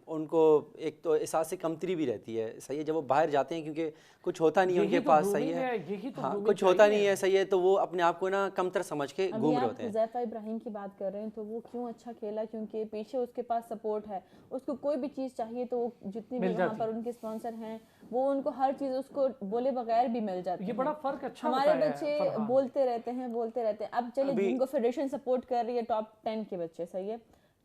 उनको एक तो एहसास से कमतरी भी रहती है, सही है, जब वो बाहर जाते हैं क्योंकि कुछ होता नहीं है उनके पास, सही है, हाँ कुछ होता नहीं है, सही है, तो वो अपने आप को ना कमतर समझ के घूम रहे होते हैं। हुज़ैफा इब्राहिम की बात कर रहे हैं तो वो क्यों अच्छा खेला, क्योंकि पीछे उसके पास सपोर्ट है। उसको कोई भी चीज़ चाहिए तो जितनी भी वहाँ पर उनके स्पॉन्सर हैं वो उनको हर चीज़ उसको बोले बगैर भी मिल जाती है। ये बड़ा फर्क अच्छा हमारे बच्चे बोलते रहते हैं। अब चलिए जिनको फेडरेशन सपोर्ट कर रही है टॉप 10 के बच्चे, सही है,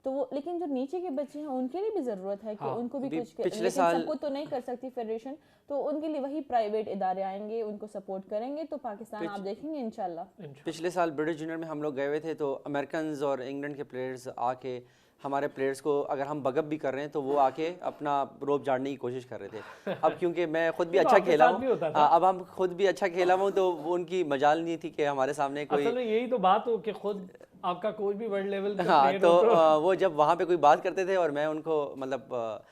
तो वो, लेकिन जो नीचे के बच्चे हैं उनके लिए भी ज़रूरत है कि उनको भी कुछ, लेकिन सपोर्ट तो नहीं कर सकती फेडरेशन, तो उनके लिए वही प्राइवेट इदारे आएंगे, उनको सपोर्ट करेंगे, तो पाकिस्तान आप देखेंगे इंशाल्लाह। पिछले साल ब्रिटिश जूनियर में हम लोग गए हुए थे तो अमेरिकन और इंग्लैंड के प्लेयर्स आके हमारे प्लेयर्स को, अगर हम बगअप भी कर रहे हैं तो वो आके अपना रोप झाड़ने की कोशिश कर रहे थे। अब क्योंकि मैं खुद भी अच्छा खेला हूँ, अब हम खुद भी अच्छा खेला हूँ तो उनकी मजाल नहीं थी कि हमारे सामने कोई, असल में यही तो बात हो कि खुद आपका कोच भी वर्ल्ड लेवल पे हाँ, तो वो जब वहाँ पे कोई बात करते थे और मैं उनको मतलब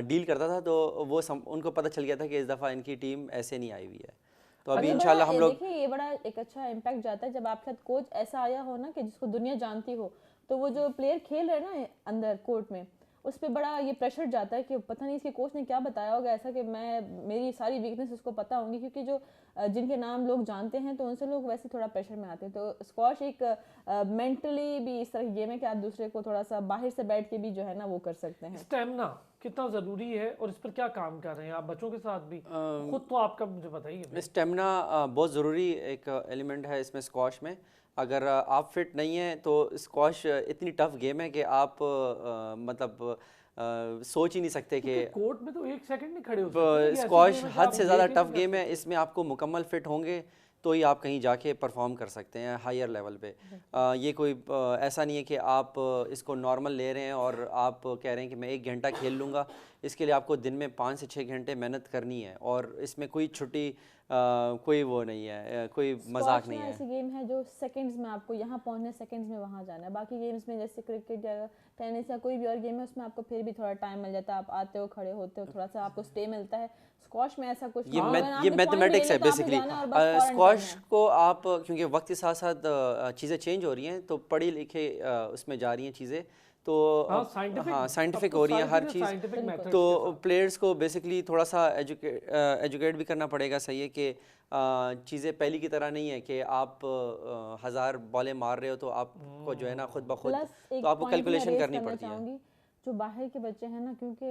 डील करता था तो वो उनको पता चल गया था कि इस दफ़ा इनकी टीम ऐसे नहीं आई हुई है। तो अभी इंशाल्लाह हम लोग, देखिए ये बड़ा एक अच्छा इम्पैक्ट जाता है जब आपके साथ कोच ऐसा आया हो ना कि जिसको दुनिया जानती हो, तो वो जो प्लेयर खेल रहे हैं ना अंदर कोर्ट में, उस पर बड़ा ये प्रेशर जाता है कि पता नहीं इसके कोच ने क्या बताया होगा ऐसा कि मेरी सारी वीकनेस उसको पता होंगी, क्योंकि जो जिनके नाम लोग जानते हैं तो उनसे लोग वैसे थोड़ा प्रेशर में आते हैं। तो स्क्वॉश एक मेंटली भी इस तरह गेम है कि आप दूसरे को थोड़ा सा बाहर से बैठ के भी जो है ना वो कर सकते हैं। स्टेमिना कितना ज़रूरी है और इस पर क्या काम कर रहे हैं आप बच्चों के साथ भी? खुद तो आपका मुझे बताइए। स्टेमिना बहुत ज़रूरी एक एलिमेंट है इसमें स्क्वॉश में। अगर आप फिट नहीं हैं तो स्क्वॉश इतनी टफ गेम है कि आप मतलब सोच ही नहीं सकते कि कोर्ट में तो एक सेकंड नहीं खड़े हो सकते। स्क्वॉश हद से ज़्यादा टफ गेम है, इसमें आपको मुकम्मल फिट होंगे तो ही आप कहीं जाके परफॉर्म कर सकते हैं हायर लेवल पे। ये कोई ऐसा नहीं है कि आप इसको नॉर्मल ले रहे हैं और आप कह रहे हैं कि मैं 1 घंटा खेल लूँगा। इसके लिए आपको दिन में 5 से 6 घंटे मेहनत करनी है और इसमें कोई छुट्टी कोई वो नहीं है, कोई मजाक नहीं है। ऐसी गेम है जो सेकंड्स में आपको यहाँ पहुँचने, सेकंड्स में वहाँ जाना है। बाकी गेम्स में जैसे क्रिकेट या टेनिस या कोई भी और गेम है उसमें आपको फिर भी थोड़ा टाइम मिल जाता है, आप आते हो खड़े होते हो, थोड़ा सा आपको स्टे मिलता है। स्क्वॉश में ऐसा कुछ ये मैथमेटिक्स है बेसिकली। स्क्वॉश को आप क्योंकि वक्त के साथ साथ चीज़ें चेंज हो रही हैं तो पढ़ी लिखे उसमें जा रही हैं चीज़ें, तो हाँ साइंटिफिक हो रही है हर चीज़। तो प्लेयर्स को बेसिकली थोड़ा सा एजुकेट भी करना पड़ेगा, सही है कि चीज़ें पहली की तरह नहीं है कि आप 1000 बॉलें मार रहे हो तो आपको जो है ना खुद ब खुद तो आपको कैलकुलेशन करनी पड़ती है। जो बाहर के बच्चे हैं ना, क्योंकि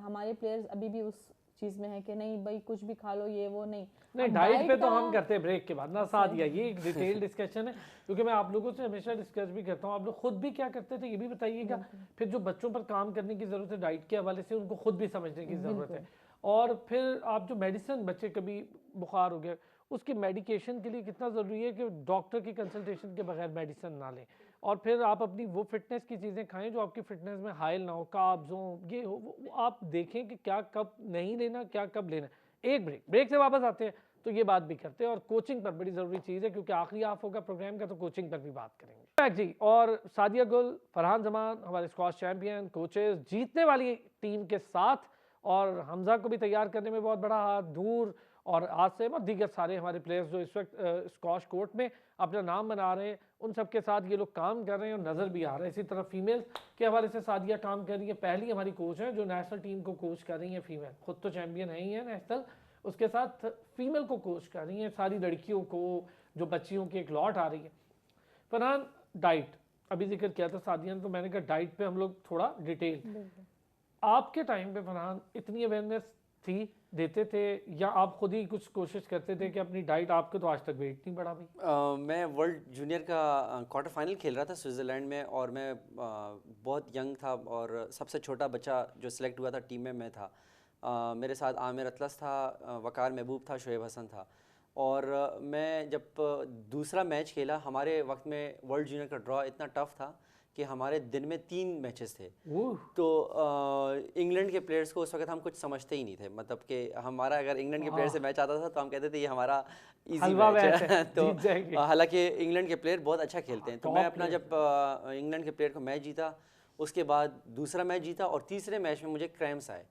हमारे प्लेयर्स अभी भी उस चीज़ में है कि नहीं भाई कुछ भी खा लो, ये वो नहीं डाइट पे तो हम करते हैं ब्रेक के बाद ना साथ। ये एक डिटेल डिस्कशन है क्योंकि मैं आप लोगों से हमेशा डिस्कस भी करता हूँ, आप लोग खुद भी क्या करते थे ये भी बताइएगा। फिर जो बच्चों पर काम करने की ज़रूरत है डाइट के हवाले से, उनको खुद भी समझने की ज़रूरत है। और फिर आप जो मेडिसिन, बच्चे कभी बुखार हो गया उसकी मेडिकेशन के लिए कितना ज़रूरी है कि डॉक्टर की कंसल्टेशन के बगैर मेडिसिन ना लें। और फिर आप अपनी वो फिटनेस की चीज़ें खाएं जो आपकी फिटनेस में हाइल ना हो, कार्ब्स हो, ये हो, वो आप देखें कि क्या कब नहीं लेना, क्या कब लेना। एक ब्रेक से वापस आते हैं तो ये बात भी करते हैं और कोचिंग पर बड़ी ज़रूरी चीज़ है क्योंकि आखिरी हाफ होगा प्रोग्राम का तो कोचिंग पर भी बात करेंगे जी। और सादिया गुल, फरहान जमान हमारे स्क्वॉश चैंपियन, कोचेस, जीतने वाली टीम के साथ, और हमजा को भी तैयार करने में बहुत बड़ा हाथ, दूर और आसिम और दीगर सारे हमारे प्लेयर्स जो इस वक्त स्क्वॉश कोर्ट में अपना नाम बना रहे हैं, उन सब के साथ ये लोग काम कर रहे हैं और नज़र भी आ रहे हैं। इसी तरह फीमेल के हवाले से सादिया काम कर रही है, पहली हमारी कोच है जो नेशनल टीम को कोच कर रही है फीमेल, खुद तो चैंपियन है ही है नेशनल, उसके साथ फीमेल को कोच कर रही हैं, सारी लड़कियों को, जो बच्चियों की एक लॉट आ रही है। फरहान, डाइट अभी जिक्र किया था सादिया ने, तो मैंने कहा डाइट पे हम लोग थोड़ा डिटेल, आपके टाइम पे फरहान इतनी अवेयरनेस थी, देते थे, या आप खुद ही कुछ कोशिश करते थे कि अपनी डाइट, आपके तो आज तक वेट नहीं बढ़ा भाई? मैं वर्ल्ड जूनियर का क्वार्टर फाइनल खेल रहा था स्विट्ज़रलैंड में और मैं बहुत यंग था और सबसे छोटा बच्चा जो सिलेक्ट हुआ था टीम में मैं था। मेरे साथ आमिर अतलस था, वकार महबूब था, शोएब हसन था। और मैं जब दूसरा मैच खेला, हमारे वक्त में वर्ल्ड जूनियर का ड्रॉ इतना टफ था कि हमारे दिन में 3 मैचेस थे। तो इंग्लैंड के प्लेयर्स को उस वक्त हम कुछ समझते ही नहीं थे, मतलब कि हमारा अगर इंग्लैंड के प्लेयर से मैच आता था तो हम कहते थे ये हमारा इजी मैच है। तो हालांकि इंग्लैंड के प्लेयर बहुत अच्छा खेलते हैं। तो मैं अपना जब इंग्लैंड के प्लेयर को मैच जीता, उसके बाद दूसरा मैच जीता और तीसरे मैच में मुझे क्रैम्प्स आए।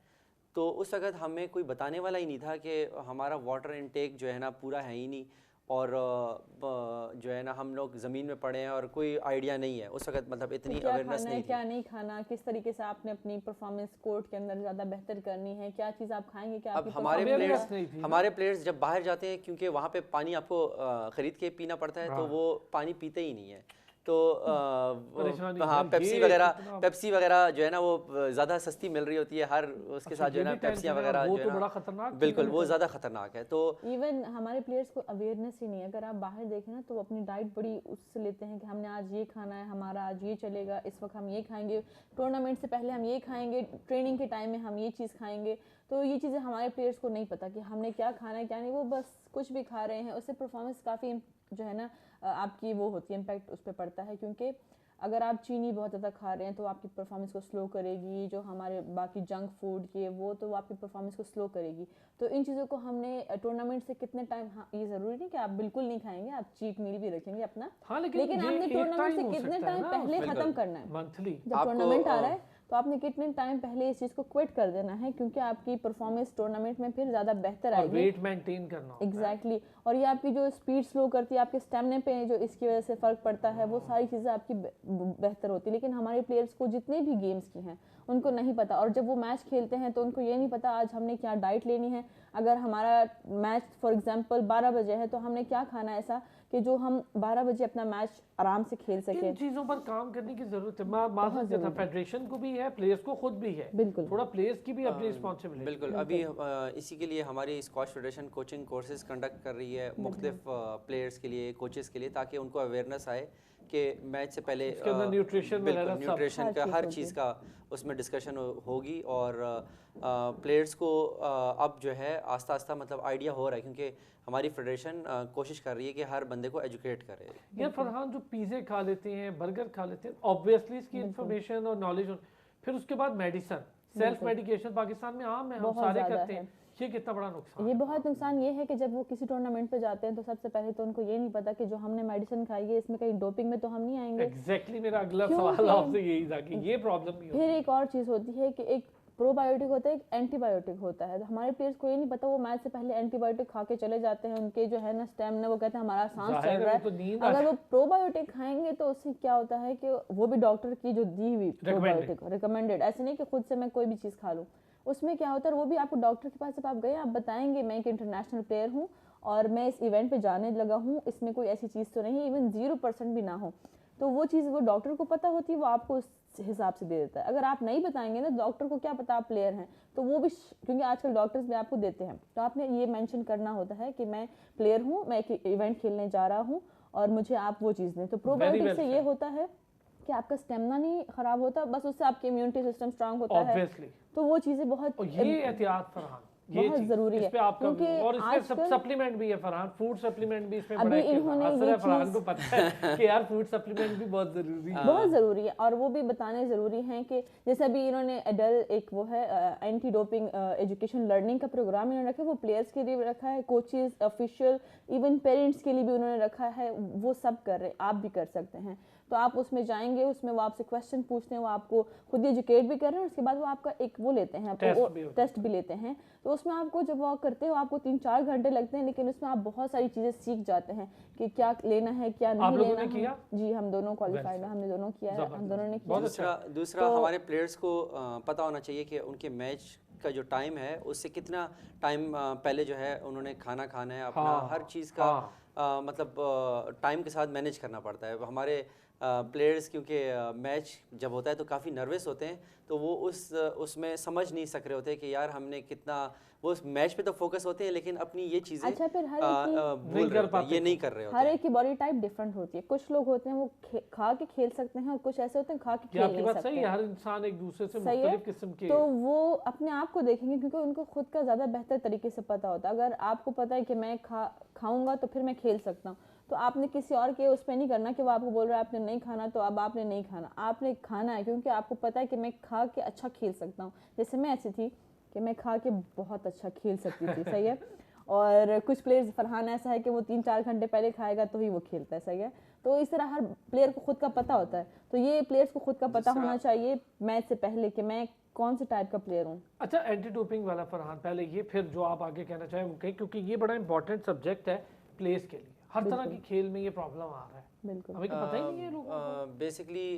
तो उस वक्त हमें कोई बताने वाला ही नहीं था कि हमारा वाटर इनटेक जो है ना पूरा है ही नहीं, और जो है ना हम लोग ज़मीन में पड़े हैं और कोई आइडिया नहीं है उस वक्त, मतलब इतनी अवेयरनेस नहीं थी। क्या नहीं खाना, किस तरीके से आपने अपनी परफॉर्मेंस कोर्ट के अंदर ज़्यादा बेहतर करनी है, क्या चीज़ आप खाएंगे, क्या अब हमारे प्लेयर्स जब बाहर जाते हैं, क्योंकि वहाँ पे पानी आपको ख़रीद के पीना पड़ता है, तो वो पानी पीते ही नहीं है। तो हाँ, पेप्सी वगैरह जो है ना वो ज़्यादा सस्ती मिल रही होती है हर उसके साथ, जो है ना पेप्सियाँ वगैरह जो है ना, बड़ा खतरनाक, बिल्कुल वो ज़्यादा खतरनाक है। तो इवन हमारे प्लेयर्स को अवेयरनेस ही नहीं है। अगर आप बाहर देखें ना तो वो अपनी डाइट बड़ी उससे लेते हैं कि हमने आज ये खाना है, हमारा आज ये चलेगा, इस वक्त हम ये खाएंगे, टूर्नामेंट से पहले हम ये खाएंगे, ट्रेनिंग के टाइम में हम ये चीज़ खाएंगे। तो ये चीज़ें हमारे प्लेयर्स को नहीं पता कि हमने क्या खाना है क्या नहीं, वो बस कुछ भी खा रहे हैं, उससे परफॉर्मेंस काफ़ी जो है ना आपकी वो होती है, इम्पैक्ट उस पर पड़ता है। क्योंकि अगर आप चीनी बहुत ज़्यादा खा रहे हैं तो आपकी परफॉर्मेंस को स्लो करेगी, जो हमारे बाकी जंक फूड ये वो तो आपकी परफॉर्मेंस को स्लो करेगी। तो इन चीज़ों को हमने टूर्नामेंट से कितने टाइम, हाँ ये ज़रूरी नहीं कि आप बिल्कुल नहीं खाएंगे, आप चीट मील भी रखेंगे अपना, हाँ, लेकिन आपने टूर्नामेंट से कितने टाइम पहले ख़त्म करना है। जब टूर्नामेंट आ रहा है तो आपने कितने टाइम पहले इस चीज़ को क्विट कर देना है, क्योंकि आपकी परफॉर्मेंस टूर्नामेंट में फिर ज़्यादा बेहतर आएगी, वेट मेंटेन करना एग्जैक्टली। और ये आपकी जो स्पीड स्लो करती है, आपके स्टेमिना पे जो इसकी वजह से फ़र्क पड़ता है, वो सारी चीज़ें आपकी बेहतर होती है। लेकिन हमारे प्लेयर्स को जितने भी गेम्स की हैं उनको नहीं पता, और जब वो मैच खेलते हैं तो उनको ये नहीं पता आज हमने क्या डाइट लेनी है। अगर हमारा मैच फॉर एग्जांपल 12 बजे है तो हमने क्या खाना है ऐसा कि जो हम 12 बजे अपना मैच आराम से खेल सके। इन चीज़ों पर काम करने की ज़रूरत है, फेडरेशन को भी है, प्लेयर्स को खुद भी है, बिल्कुल थोड़ा प्लेयर्स की भी अपनी रिस्पॉन्सिबिलिटी। बिल्कुल, अभी इसी के लिए हमारी squash federation coaching courses conduct कर रही है मुख्तलिफ प्लेयर्स के लिए, कोचेस के लिए, ताकि उनको अवेयरनेस आए कि मैच से पहले न्यूट्रिशन का हर चीज़ का उसमें डिस्कशन होगी। और प्लेयर्स को अब जो है आस्ता आस्ता मतलब आइडिया हो रहा है, क्योंकि हमारी फेडरेशन कोशिश कर रही है कि हर बंदे को एजुकेट करे। यार फरहान, जो पिज़्ज़े खा लेते हैं, बर्गर खा लेते हैं, ऑब्वियसली इसकी इन्फॉर्मेशन और नॉलेज, फिर उसके बाद मेडिसिन, सेल्फ मेडिकेशन पाकिस्तान में आम है, हम सारे करते हैं, ये कितना बड़ा नुकसान? ये बहुत नुकसान ये है कि जब वो किसी टूर्नामेंट पे जाते हैं तो सबसे पहले तो उनको ये नहीं पता कि जो हमने मेडिसिन खाई है इसमें कहीं डोपिंग में तो हम नहीं आएंगे। एग्जैक्टली, मेरा अगला सवाल आपसे यही था कि ये प्रॉब्लम भी फिर एक और चीज़ होती है कि एक प्रोबायोटिक होता है, एक एंटीबायोटिक होता है। तो हमारे प्लेयर्स को ये नहीं पता, वो मैच से पहले एंटीबायोटिक खा के चले जाते हैं, उनके जो है ना स्टेमिना, वो कहते हैं हमारा सांस चल रहा है। अगर वो प्रोबायोटिक खाएंगे तो उससे क्या होता है कि वो भी डॉक्टर की जो दी हुई प्रोबायोटिक रिकमेंडेड, ऐसे नहीं कि खुद से मैं कोई भी चीज़ खा लूँ, उसमें क्या होता है वो भी आपको डॉक्टर के पास जब आप गए आप बताएंगे मैं एक इंटरनेशनल प्लेयर हूँ और मैं इस इवेंट पे जाने लगा हूँ, इसमें कोई ऐसी चीज़ तो नहीं, इवन 0% भी ना हो, तो वो चीज़ वो डॉक्टर को पता होती है, वो आपको उस हिसाब से दे देता है। अगर आप नहीं बताएंगे ना, डॉक्टर को क्या पता आप प्लेयर हैं, तो वो भी, क्योंकि आजकल डॉक्टर्स भी आपको देते हैं, तो आपने ये मेंशन करना होता है कि मैं प्लेयर हूँ, मैं एक इवेंट खेलने जा रहा हूँ और मुझे आप वो चीज़ दें। तो प्रोबायोटिक से ये होता है कि आपका स्टेमिना नहीं खराब होता, बस उससे आपके इम्यूनिटी सिस्टम स्ट्रांग होता है। तो वो चीज़ें बहुत, ये एहतियात फरहान बहुत जरूरी है, क्योंकि और इसमें सप्लीमेंट भी है फरहान, फूड सप्लीमेंट भी इसमें बड़ा है। फरहान को पता है कि यार फूड सप्लीमेंट भी बहुत जरूरी है, बहुत जरूरी है, और वो भी बताने जरूरी हैं कि जैसे अभी इन्होंने एडल एक वो है एंटी डोपिंग एजुकेशन लर्निंग का प्रोग्राम इन्होंने रखा है, वो प्लेयर्स के लिए रखा है, कोचेस, ऑफिशियल, इवन पेरेंट्स के लिए भी उन्होंने रखा है, वो सब कर रहे हैं, आप भी कर सकते हैं। तो आप उसमें जाएंगे, उसमें वो आपसे क्वेश्चन पूछते हैं, वो आपको खुद एजुकेट भी कर रहे हैं, उसके बाद वो आपका एक वो लेते हैं, टेस्ट भी लेते हैं। तो उसमें आपको जब वॉक करते हो आपको 3-4 घंटे लगते हैं, लेकिन उसमें आप बहुत सारी चीज़ें सीख जाते हैं कि क्या लेना है क्या नहीं लेना है। जी हम दोनों क्वालिफाइड हैं, हमने दोनों किया है, हम दोनों ने किया। दूसरा हमारे प्लेयर्स को पता होना चाहिए कि उनके मैच का जो टाइम है उससे कितना टाइम पहले जो है उन्होंने खाना खाना है, अपना हर चीज़ का मतलब टाइम के साथ मैनेज करना पड़ता है। हमारे प्लेयर्स क्योंकि मैच जब होता है तो काफ़ी नर्वस होते हैं, तो वो उसमें समझ नहीं सक रहे होते कि यार हमने कितना, वो उस मैच पे तो फोकस होते हैं लेकिन अपनी ये चीज़ें अच्छा, फिर हर एक भूल रहे होते हैं, ये नहीं कर रहे होते हर हैं। एक की बॉडी टाइप डिफरेंट होती है। कुछ लोग होते हैं वो खा के खेल सकते हैं और कुछ ऐसे होते हैं खा के खेल नहीं सकते। सही है, हर इंसान एक दूसरे से मुख्तलिफ किस्म के, तो वो अपने आप को देखेंगे क्योंकि उनको खुद का ज़्यादा बेहतर तरीके से पता होता है। अगर आपको पता है कि मैं खाऊंगा तो फिर मैं खेल सकता हूँ, तो आपने किसी और के उस पर नहीं करना कि वो आपको बोल रहा है आपने नहीं खाना तो अब आपने नहीं खाना, आपने खाना है क्योंकि आपको पता है कि मैं खा के अच्छा खेल सकता हूँ। जैसे मैं ऐसी थी कि मैं खा के बहुत अच्छा खेल सकती थी, सही है। और कुछ प्लेयर्स, फरहान ऐसा है कि वो 3-4 घंटे पहले खाएगा तो ही वो खेलता है, सही है। तो इस तरह हर प्लेयर को खुद का पता होता है, तो ये प्लेयर्स को खुद का पता होना चाहिए मैच से पहले कि मैं कौन से टाइप का प्लेयर हूँ। अच्छा, एंटी डोपिंग वाला फरहान पहले ये, फिर जो आप आगे कहना चाहें वो कहें, क्योंकि ये बड़ा इंपॉर्टेंट सब्जेक्ट है प्लेयर्स के लिए। हर तरह की खेल में ये प्रॉब्लम आ रहा है, बिल्कुल हमें पता ही नहीं है लोगों को। बेसिकली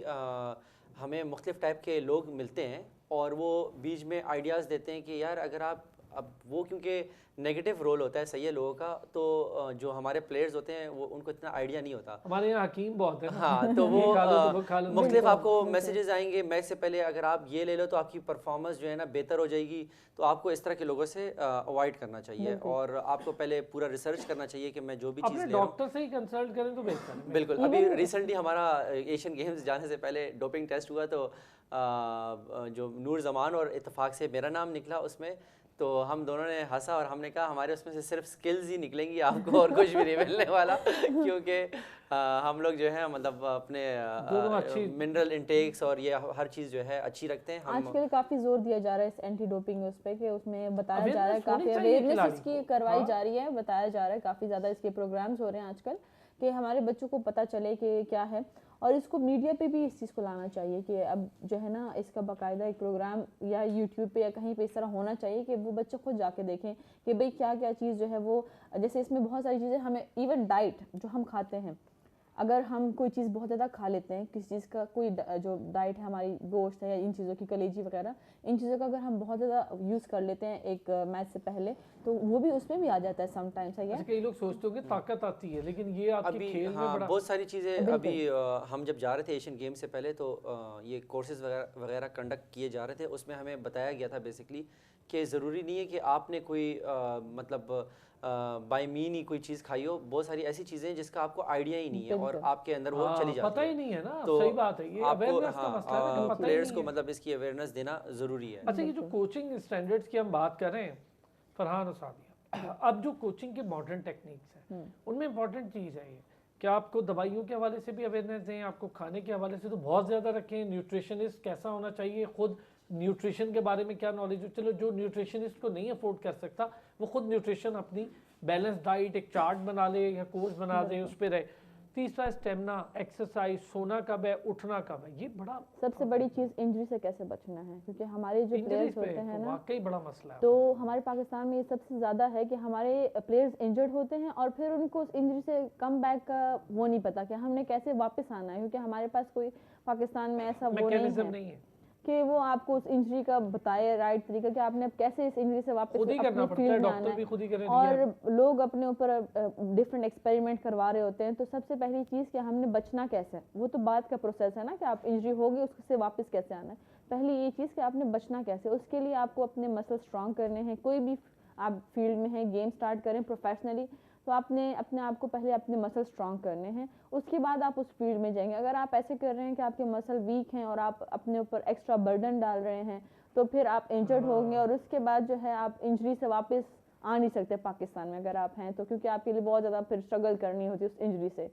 हमें मुख्तलिफ टाइप के लोग मिलते हैं और वो बीच में आइडियाज़ देते हैं कि यार अगर आप, अब वो क्योंकि नेगेटिव रोल होता है सही है लोगों का, तो जो हमारे प्लेयर्स होते हैं वो उनको इतना आइडिया नहीं होता। हमारे यहाँ हकीम बहुत है ना। हाँ, तो वो मुख्तलिफ आपको मैसेजेस आएंगे मैच से पहले, अगर आप ये ले लो तो आपकी परफॉर्मेंस जो है ना बेहतर हो जाएगी, तो आपको इस तरह के लोगों से अवॉइड करना चाहिए और आपको पहले पूरा रिसर्च करना चाहिए कि मैं जो भी चीज़ ले रहा हूं, डॉक्टर से ही कंसल्ट करें तो बेहतर है। बिल्कुल। अभी रिसेंटली हमारा एशियन गेम्स जाने से पहले डोपिंग टेस्ट हुआ, तो जो नूर जमान और इत्तेफाक से मेरा नाम निकला उसमें, तो हम दोनों ने हंसा और हमने कहा हमारे उसमें से सिर्फ स्किल्स ही निकलेंगी, आपको और कुछ भी नहीं मिलने वाला, क्योंकि हम लोग जो है मतलब अपने मिनरल इंटेक्स और ये हर चीज़ जो है अच्छी रखते हैं। आजकल काफ़ी जोर दिया जा रहा है इस एंटी डोपिंग उस पे, कि उसमें बताया जा रहा है, काफ़ी अवेयरनेस इसकी करवाई जा रही है, बताया जा रहा है, काफ़ी ज़्यादा इसके प्रोग्राम्स हो रहे हैं आजकल कि हमारे बच्चों को पता चले कि क्या है। और इसको मीडिया पे भी इस चीज़ को लाना चाहिए कि अब जो है ना इसका बाकायदा एक प्रोग्राम या यूट्यूब पे या कहीं पे इस तरह होना चाहिए कि वो बच्चे खुद जाके देखें कि भाई क्या क्या चीज़ जो है वो, जैसे इसमें बहुत सारी चीज़ें हमें, इवन डाइट जो हम खाते हैं, अगर हम कोई चीज़ बहुत ज़्यादा खा लेते हैं, किसी चीज़ का कोई जो डाइट है हमारी, गोश्त है या इन चीज़ों की, कलेजी वगैरह, इन चीज़ों का अगर हम बहुत ज़्यादा यूज़ कर लेते हैं एक मैच से पहले, तो वो भी उसमें भी आ जाता है समटाइम्स, है। कई लोग सोचते हो कि ताकत आती है, लेकिन ये आपके खेल में बड़ा बहुत सारी चीज़ें। अभी हम जब जा रहे थे एशियन गेम से पहले, तो ये कोर्सेज वगैरह कंडक्ट किए जा रहे थे, उसमें हमें बताया गया था बेसिकली कि ज़रूरी नहीं है कि आपने कोई मतलब बाय मीन ही कोई चीज़ खाई हो, बहुत सारी ऐसी चीज़ें जिसका आपको आइडिया ही नहीं है और आपके अंदर वो चली जाती है, पता ही नहीं है ना। तो सही बात है, ये अवेयरनेस का मसला है कि पता ही प्लेयर्स नहीं को है। मतलब इसकी अवेयरनेस देना ज़रूरी है। अच्छा, ये जो कोचिंग स्टैंडर्ड्स की हम बात कर रहे हैं फरहान और सादिया, अब जो कोचिंग के मॉडर्न टेक्निक्स हैं उनमें इंपॉर्टेंट चीज़ है ये कि आपको दवाइयों के हवाले से भी अवेयरनेस दें, आपको खाने के हवाले से तो बहुत ज़्यादा रखें, न्यूट्रिशनिस्ट कैसा होना चाहिए, खुद न्यूट्रिशन के बारे में क्या नॉलेज हो। चलो जो न्यूट्रिशनिस्ट को नहीं अफोर्ड कर सकता वो खुद न्यूट्रिशन अपनी बैलेंस डाइट एक चार्ट बना ले या कोर्स बना दे, उस पर रहे। तीसरा स्टेमिना, एक्सरसाइज, सोना कब है, उठना कब है, ये बड़ा सबसे बड़ी चीज़ इंजरी से कैसे बचना है, क्योंकि हमारे जो प्लेयर्स होते हैं ना, वाकई बड़ा मसला है। तो हमारे पाकिस्तान में ये सबसे ज़्यादा है कि हमारे प्लेयर्स इंजर्ड होते हैं और फिर उनको उस इंजरी से कम बैक का वो नहीं पता कि हमने कैसे वापस आना है, क्योंकि हमारे पास कोई पाकिस्तान में ऐसा वो नहीं है कि वो आपको उस इंजरी का बताए राइट तरीका कि आपने कैसे इस इंजरी से वापस अपनी फील्ड में आना है। और लोग अपने ऊपर डिफरेंट एक्सपेरिमेंट करवा रहे होते हैं, तो सबसे पहली चीज़ कि हमने बचना कैसे है, वो तो बात का प्रोसेस है ना कि आप इंजरी होगी उससे वापस कैसे आना है। पहली ये चीज़ कि आपने बचना कैसे, उसके लिए आपको अपने मसल स्ट्रॉन्ग करने हैं। कोई भी आप फील्ड में हैं, गेम स्टार्ट करें प्रोफेशनली, तो आपने अपने आप को पहले अपने मसल स्ट्रॉन्ग करने हैं, उसके बाद आप उस फील्ड में जाएंगे। अगर आप ऐसे कर रहे हैं कि आपके मसल वीक हैं और आप अपने ऊपर एक्स्ट्रा बर्डन डाल रहे हैं, तो फिर आप इंजर्ड होंगे और उसके बाद जो है आप इंजरी से वापस आ नहीं सकते पाकिस्तान में अगर आप हैं तो, क्योंकि आपके लिए बहुत ज़्यादा फिर स्ट्रगल करनी होती है उस इंजरी से।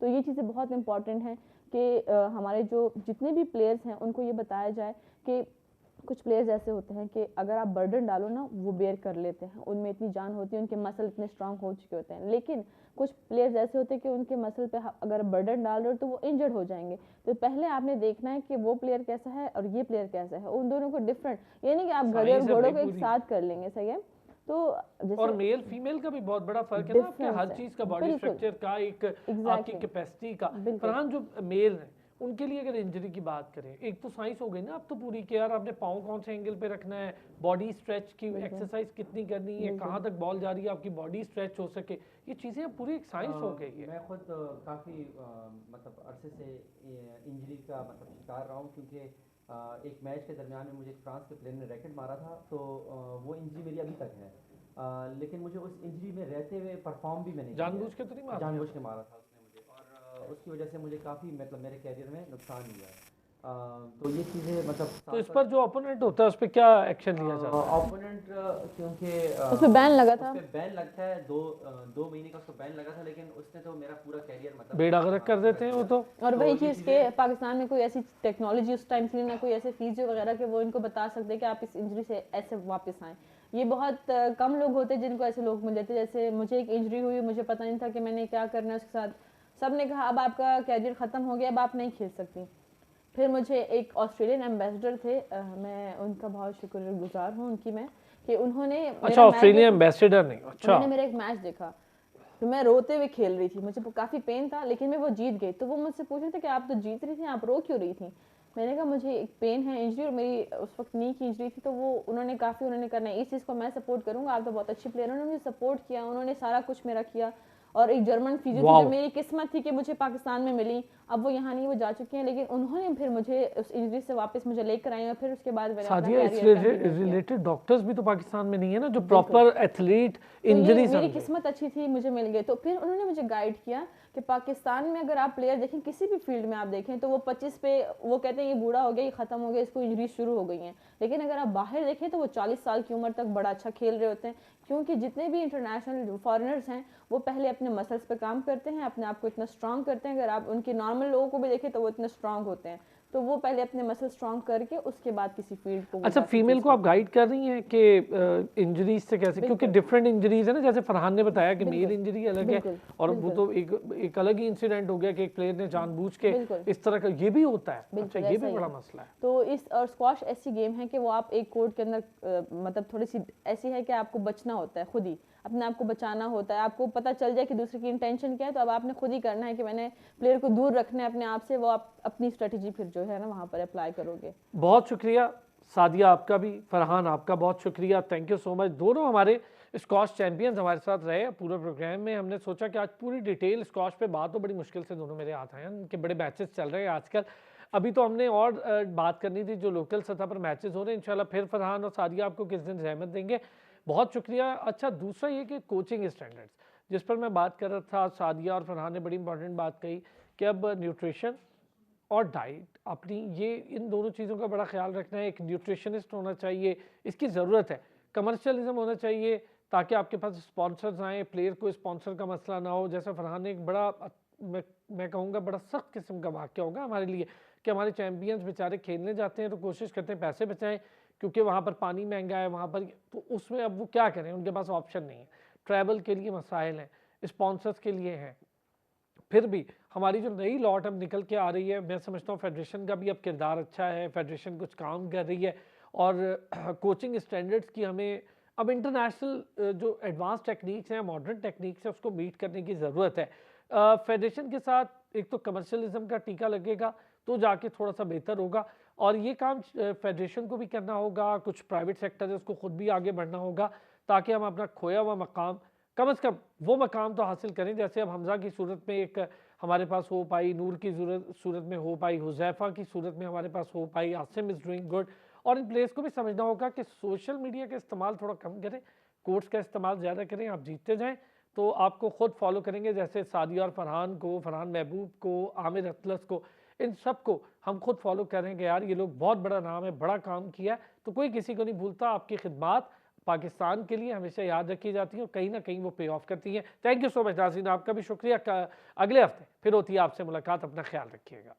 तो ये चीज़ें बहुत इंपॉर्टेंट हैं कि हमारे जो जितने भी प्लेयर्स हैं उनको ये बताया जाए कि कुछ प्लेयर्स ऐसे होते हैं कि अगर आप बर्डन डालो ना वो बेयर कर लेते हैं, उनमें इतनी जान होती है, उनके मसल इतने स्ट्रांग हो चुके होते हैं। लेकिन कुछ प्लेयर्स ऐसे होते हैं कि उनके मसल पे अगर बर्डन डाल रहे हो तो वो इंजर्ड हो जाएंगे। तो पहले आपने देखना है कि वो प्लेयर कैसा है और ये प्लेयर कैसा है, उन दोनों को डिफरेंट, ये नहीं कि आप गधे और घोड़ों को एक साथ कर लेंगे, सही है। तो और मेल फीमेल का भी बहुत बड़ा फर्क है ना, आपके हर चीज का, बॉडी स्ट्रक्चर का, एक आपकी कैपेसिटी का। फरहान जो मेल है उनके लिए अगर इंजरी की बात करें, एक तो साइंस हो गई ना अब तो पूरी कि यार आपने पाँव कौन से एंगल पे रखना है, बॉडी स्ट्रेच की एक्सरसाइज कितनी करनी है, कहाँ तक बॉल जा रही है आपकी बॉडी स्ट्रेच हो सके, ये चीज़ें अब पूरी एक साइंस हो गई है। मैं खुद काफ़ी मतलब अरसे से इंजरी का मतलब शिकार रहा हूँ, क्योंकि एक मैच के दरमियान में मुझे फ्रांस के प्लेयर ने रैकेट मारा था, तो वो इंजरी मेरी अभी तक है। लेकिन मुझे उस इंजरी में रहते हुए परफॉर्म भी मैंने जानबूझ के तो नहीं मारा, जानबूझ के मारा था उसने मुझे, और उसकी वजह से मुझे काफ़ी मतलब मेरे कैरियर में नुकसान हुआ है। तो ये चीज़ें मतलब तो इस पर जो ओपोनेंट होता है उस पर क्या एक्शन लिया जाता है? ओपोनेंट क्योंकि उस पे बैन लगा था, उस पे बैन लगता है, दो महीने का उसको बैन लगा था, लेकिन उसने तो मेरा पूरा कैरियर मतलब बेड़ा गर्क कर देते हैं वो तो। और वही चीज़ के पाकिस्तान में कोई ऐसी टेक्नोलॉजी उस टाइम थी ना, कोई ऐसे फिजियो वगैरह के वो इनको बता सकते कि आप इस इंजरी से ऐसे वापस आएँ। ये बहुत कम लोग होते हैं जिनको ऐसे लोग मिल जाते। जैसे मुझे एक इंजरी हुई, मुझे पता नहीं था कि मैंने क्या करना है उसके साथ, सब ने कहा अब आपका कैरियर ख़त्म हो गया, अब आप नहीं खेल सकती। फिर मुझे एक ऑस्ट्रेलियन एम्बेसडर थे, मैं उनका बहुत शुक्रगुजार हूँ उनकी मैं, कि उन्होंने अच्छा ऑस्ट्रेलियन एम्बेसडर नहीं, अच्छा उन्होंने मेरा एक मैच देखा, तो मैं रोते हुए खेल रही थी, मुझे काफ़ी पेन था, लेकिन मैं वो जीत गई। तो वो मुझसे पूछ रहे थे कि आप तो जीत रही थी, आप रो क्यों रही थी? मैंने कहा मुझे एक पेन है, इंजरी, और मेरी उस वक्त नी की इंजरी थी। तो वो उन्होंने करना है, इस चीज़ को मैं सपोर्ट करूँगा, आप तो बहुत अच्छी प्लेयर, उन्होंने मुझे सपोर्ट किया, उन्होंने सारा कुछ मेरा किया। और एक जर्मन फिजियो थी जो मेरी किस्मत थी कि मुझे पाकिस्तान में मिली, अब वो यहाँ नहीं, वो जा चुकी हैं, लेकिन उन्होंने फिर मुझे उस इंजरी से वापस मुझे लेकर आई, और फिर उसके बाद मैंने अपना कैरियर रिलेटेड डॉक्टर्स भी तो पाकिस्तान में नहीं है ना जो प्रॉपर एथलीट इंजरी मेरी किस्मत अच्छी थी, मुझे मिल गए। तो फिर उन्होंने मुझे गाइड किया कि पाकिस्तान में अगर आप प्लेयर देखें, किसी भी फील्ड में आप देखें, तो वो 25 पे वो कहते हैं ये बूढ़ा हो गया, ये खत्म हो गया, इसको इंजरी शुरू हो गई हैं। लेकिन अगर आप बाहर देखें तो वो 40 साल की उम्र तक बड़ा अच्छा खेल रहे होते हैं, क्योंकि जितने भी इंटरनेशनल फॉरेनर्स हैं वो पहले अपने मसल्स पे काम करते हैं, अपने आप को इतना स्ट्रांग करते हैं। अगर आप उनके नॉर्मल लोगों को भी देखें तो वो इतने स्ट्रांग होते हैं, तो वो पहले अपने मसल स्ट्रांग करके उसके बाद किसी फील्ड को। अच्छा फीमेल को आप गाइड कर रही हैं कि इंजरीज से कैसे, क्योंकि डिफरेंट इंजरीज है ना, जैसे फरहान ने बताया कि मेल इंजरी अलग है, और वो तो एक अलग ही इंसिडेंट हो गया कि एक प्लेयर ने जानबूझ के इस तरह का, ये भी होता है। अच्छा ये भी बड़ा मसला है। तो इस और स्क्वॉश ऐसी गेम है कि वो आप एक कोर्ट के अंदर मतलब थोड़ी सी ऐसी है कि आपको बचना होता है, खुद ही अपने आप को बचाना होता है। आपको पता चल जाए कि दूसरे की इंटेंशन क्या है, तो अब आपने खुद ही करना है कि मैंने प्लेयर को दूर रखना है अपने आप से, वो आप अपनी स्ट्रेटजी फिर जो है ना वहाँ पर अप्लाई करोगे। बहुत शुक्रिया सादिया आपका भी, फरहान आपका बहुत शुक्रिया, थैंक यू सो मच। दोनों हमारे स्क्वॉश चैंपियंस हमारे साथ रहे पूरे प्रोग्राम में। हमने सोचा कि आज पूरी डिटेल स्क्वॉश पे बात, तो बड़ी मुश्किल से दोनों मेरे हाथ आए हैं, उनके बड़े मैचेस चल रहे हैं आजकल। अभी तो हमने और बात करनी थी जो लोकल सतह पर मैचेस हो रहे हैं, इंशाल्लाह फिर फरहान और सादिया आपको किस दिन रहमत देंगे। बहुत शुक्रिया। अच्छा दूसरा ये कि कोचिंग स्टैंडर्ड्स जिस पर मैं बात कर रहा था, सादिया और फरहान ने बड़ी इंपॉर्टेंट बात कही कि अब न्यूट्रिशन और डाइट अपनी, ये इन दोनों चीज़ों का बड़ा ख्याल रखना है। एक न्यूट्रिशनिस्ट होना चाहिए, इसकी ज़रूरत है। कमर्शियलिज्म होना चाहिए ताकि आपके पास स्पॉन्सर्स आएँ, प्लेयर को स्पॉन्सर का मसला ना हो। जैसे फरहान ने एक बड़ा मैं कहूँगा बड़ा सख्त किस्म का वाक़या होगा हमारे लिए कि हमारे चैम्पियंस बेचारे खेलने जाते हैं तो कोशिश करते हैं पैसे बचाएं, क्योंकि वहाँ पर पानी महंगा है वहाँ पर, तो उसमें अब वो क्या करें, उनके पास ऑप्शन नहीं है। ट्रैवल के लिए मसाइल हैं, स्पॉन्सर्स के लिए हैं। फिर भी हमारी जो नई लॉट अब निकल के आ रही है, मैं समझता हूँ फेडरेशन का भी अब किरदार अच्छा है, फेडरेशन कुछ काम कर रही है, और कोचिंग स्टैंडर्ड्स की हमें अब इंटरनेशनल जो एडवांस टेक्निक्स हैं, मॉडर्न टेक्निक्स है, उसको मीट करने की ज़रूरत है। फेडरेशन के साथ एक तो कमर्शियलिज्म का टीका लगेगा तो जाके थोड़ा सा बेहतर होगा, और ये काम फेडरेशन को भी करना होगा, कुछ प्राइवेट सेक्टर है उसको खुद भी आगे बढ़ना होगा, ताकि हम अपना खोया हुआ मकाम कम से कम वो मकाम तो हासिल करें। जैसे अब हमजा की सूरत में एक हमारे पास हो पाई, नूर की सूरत में हो पाई, हुजैफा की सूरत में हमारे पास हो पाई, आसिम इज़ डूइंग गुड। और इन प्लेयर्स को भी समझना होगा कि सोशल मीडिया का इस्तेमाल थोड़ा कम करें, कोर्ट्स का इस्तेमाल ज़्यादा करें। आप जीतते जाएँ तो आपको खुद फॉलो करेंगे, जैसे सादिया और फरहान को, फरहान महबूब को, आमिर अतलस को, इन सब को हम खुद फॉलो करेंगे। यार ये लोग बहुत बड़ा नाम है, बड़ा काम किया है, तो कोई किसी को नहीं भूलता। आपकी खिदमात पाकिस्तान के लिए हमेशा याद रखी जाती है और कहीं ना कहीं वो पे ऑफ करती हैं। थैंक यू सो मच नाज़रीन, आपका भी शुक्रिया। अगले हफ्ते फिर होती है आपसे मुलाकात, अपना ख्याल रखिएगा।